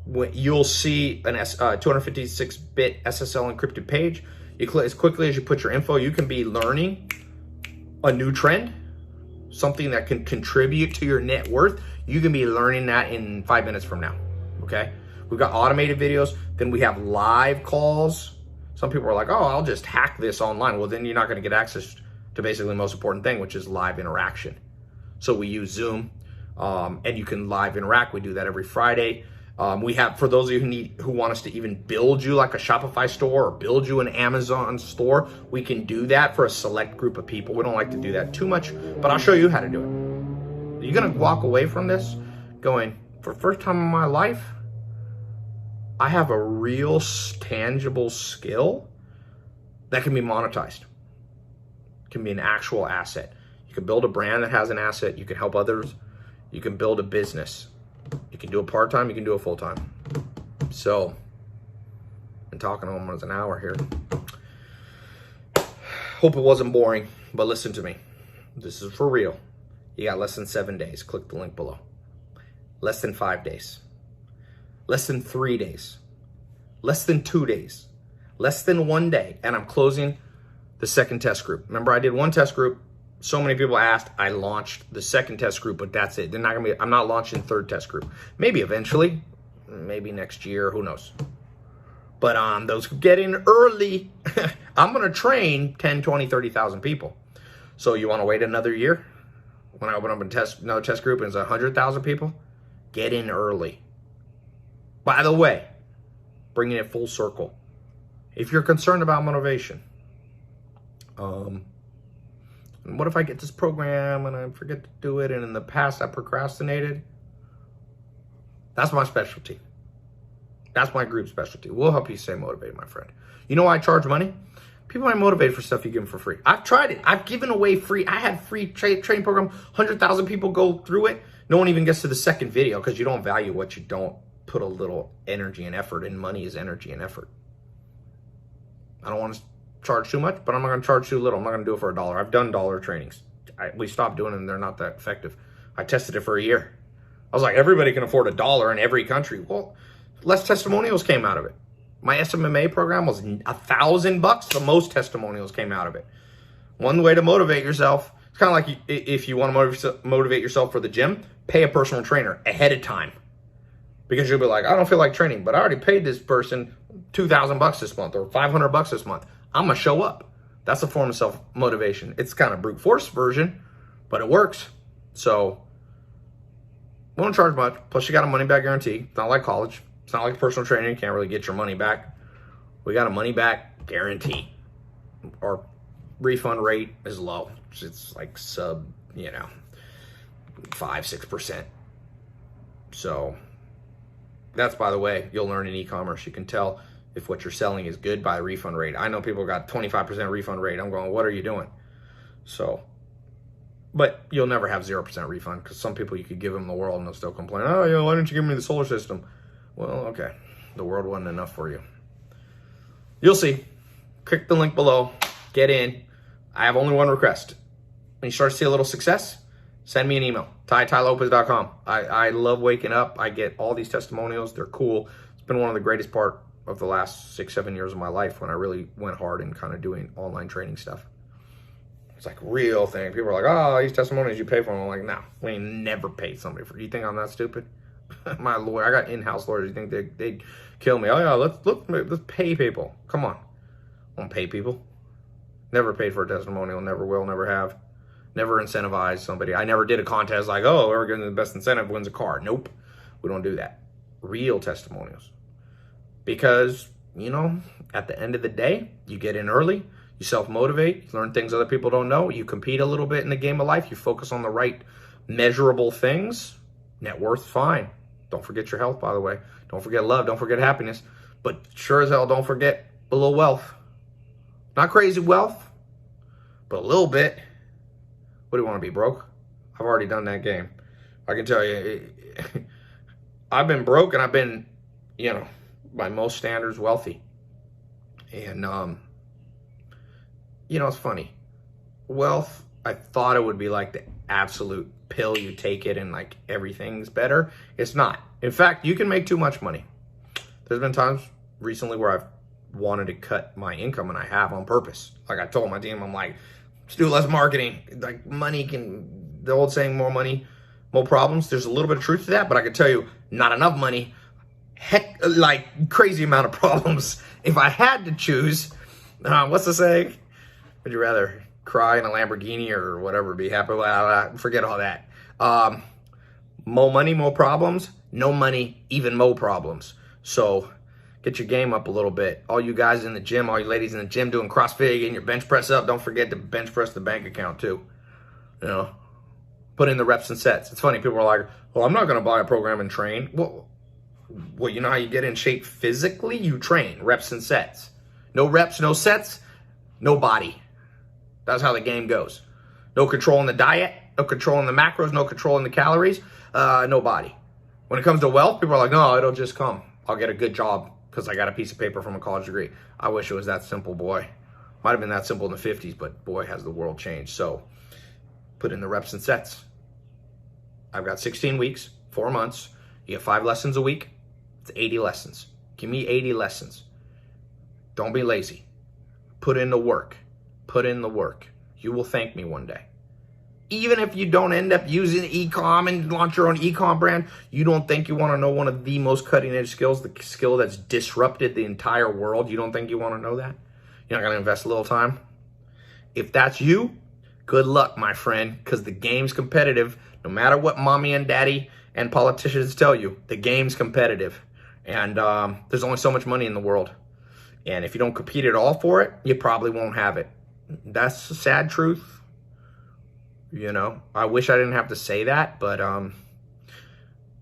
You'll see an 256-bit SSL encrypted page. You click as quickly as you put your info. You can be learning a new trend, something that can contribute to your net worth. You can be learning that in 5 minutes from now. okay? We've got automated videos. Then we have live calls. Some people are like, oh, I'll just hack this online. Well, then you're not going to get access to basically the most important thing, which is live interaction. So we use Zoom, and you can live interact. We do that every Friday. We have, for those of you who want us to even build you like a Shopify store or build you an Amazon store, we can do that for a select group of people. We don't like to do that too much, but I'll show you how to do it. You're gonna walk away from this going, for the first time in my life, I have a real tangible skill that can be monetized. It can be an actual asset. You can build a brand that has an asset. You can help others. You can build a business. You can do it part-time, you can do it full-time. So, been talking almost an hour here. Hope it wasn't boring, but listen to me. This is for real. You got less than 7 days. Click the link below. Less than 5 days. Less than 3 days. Less than 2 days. Less than 1 day. And I'm closing the second test group. Remember, I did one test group. So many people asked, I launched the second test group, but that's it. I'm not launching third test group. Maybe eventually, maybe next year, who knows. But those who get in early, I'm gonna train 10, 20, 30,000 people. So you wanna wait another year? When I open up another test group and it's 100,000 people, get in early. By the way, bringing it full circle. If you're concerned about motivation, and what if I get this program and I forget to do it, and in the past I procrastinated? That's my specialty. That's my group specialty. We'll help you stay motivated, my friend. You know why I charge money? People aren't motivated for stuff you give them for free. I've tried it. I've given away free. I had free training program. 100,000 people go through it. No one even gets to the second video because you don't value what you don't put a little energy and effort in. Money is energy and effort. I don't want to charge too much, but I'm not going to charge too little. I'm not going to do it for $1. I've done dollar trainings. We stopped doing them. They're not that effective. I tested it for a year. I was like, everybody can afford $1 in every country. Well, less testimonials came out of it. My SMMA program was $1,000. The most testimonials came out of it. One way to motivate yourself, it's kind of like if you want to motivate yourself for the gym, pay a personal trainer ahead of time. Because you'll be like, I don't feel like training, but I already paid this person $2,000 this month or $500 this month. I'm going to show up. That's a form of self-motivation. It's kind of brute force version, but it works. So, won't charge much. Plus, you got a money back guarantee. It's not like college. It's not like personal training. You can't really get your money back. We got a money back guarantee. Our refund rate is low. It's like sub, 5-6%. So, that's, by the way, you'll learn in e-commerce. You can tell if what you're selling is good by refund rate. I know people got 25% refund rate. I'm going, what are you doing? So, but you'll never have 0% refund because some people you could give them the world and they'll still complain, oh, why didn't you give me the solar system? Well, okay, the world wasn't enough for you. You'll see. Click the link below. Get in. I have only one request. When you start to see a little success, send me an email, TaiLopez.com. I love waking up. I get all these testimonials. They're cool. It's been one of the greatest part of the last 6-7 years of my life when I really went hard in kind of doing online training stuff. It's like real thing. People are like, oh, these testimonials you pay for them. I'm like, no, we ain't never paid somebody for. You think I'm that stupid? My lawyer, I got in-house lawyers. You think they'd kill me? Oh yeah, let's pay people. Come on, I won't pay people. Never paid for a testimonial. Never will. Never have. Never incentivize somebody. I never did a contest like, oh, we're getting the best incentive wins a car. Nope, we don't do that. Real testimonials. Because, at the end of the day, you get in early, you self-motivate, you learn things other people don't know, you compete a little bit in the game of life, you focus on the right measurable things, net worth, fine. Don't forget your health, by the way. Don't forget love, don't forget happiness. But sure as hell, don't forget a little wealth. Not crazy wealth, but a little bit. What do you want to be, broke? I've already done that game. I can tell you, I've been broke and I've been, by most standards, wealthy. And, it's funny. Wealth, I thought it would be like the absolute pill. You take it and like everything's better. It's not. In fact, you can make too much money. There's been times recently where I've wanted to cut my income, and I have on purpose. Like I told my team, I'm like, let's do less marketing. Like money can, the old saying, more money, more problems. There's a little bit of truth to that, but I can tell you, not enough money. like crazy amount of problems. If I had to choose, what's the saying? Would you rather cry in a Lamborghini or whatever, be happy? Well, forget all that. More money, more problems. No money, even more problems. So get your game up a little bit. All you guys in the gym, all you ladies in the gym doing CrossFit, getting your bench press up, don't forget to bench press the bank account too. You know, put in the reps and sets. It's funny, people are like, well, I'm not going to buy a program and train. Well, you know how you get in shape physically? You train, reps and sets. No reps, no sets, no body. That's how the game goes. No controlling the diet, no controlling the macros, no controlling the calories, no body. When it comes to wealth, people are like, no, it'll just come. I'll get a good job because I got a piece of paper from a college degree. I wish it was that simple, boy. Might have been that simple in the 50s, but boy, has the world changed. So put in the reps and sets. I've got 16 weeks, 4 months. You get 5 lessons a week. It's 80 lessons. Give me 80 lessons. Don't be lazy. Put in the work. Put in the work. You will thank me one day. Even if you don't end up using e-com and launch your own e-com brand, you don't think you want to know one of the most cutting-edge skills, the skill that's disrupted the entire world? You don't think you want to know that? You're not going to invest a little time? If that's you, good luck, my friend, because the game's competitive. No matter what mommy and daddy and politicians tell you, the game's competitive. And there's only so much money in the world. And if you don't compete at all for it, you probably won't have it. That's the sad truth. You know, I wish I didn't have to say that, but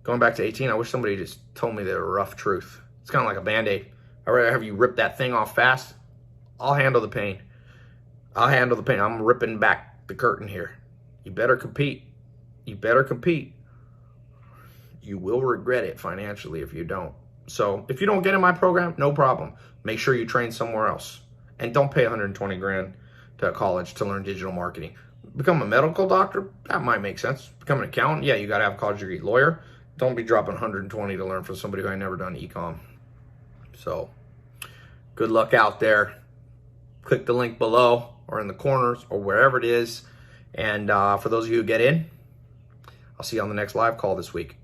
going back to 18, I wish somebody just told me the rough truth. It's kind of like a Band-Aid. I'd rather have you rip that thing off fast. I'll handle the pain. I'll handle the pain. I'm ripping back the curtain here. You better compete. You better compete. You will regret it financially if you don't. So if you don't get in my program, no problem. Make sure you train somewhere else. And don't pay 120 grand to a college to learn digital marketing. Become a medical doctor, that might make sense. Become an accountant, yeah, you got to have a college degree. Lawyer, don't be dropping 120 to learn from somebody who ain't never done e-com. So, good luck out there. Click the link below or in the corners or wherever it is. And for those of you who get in, I'll see you on the next live call this week.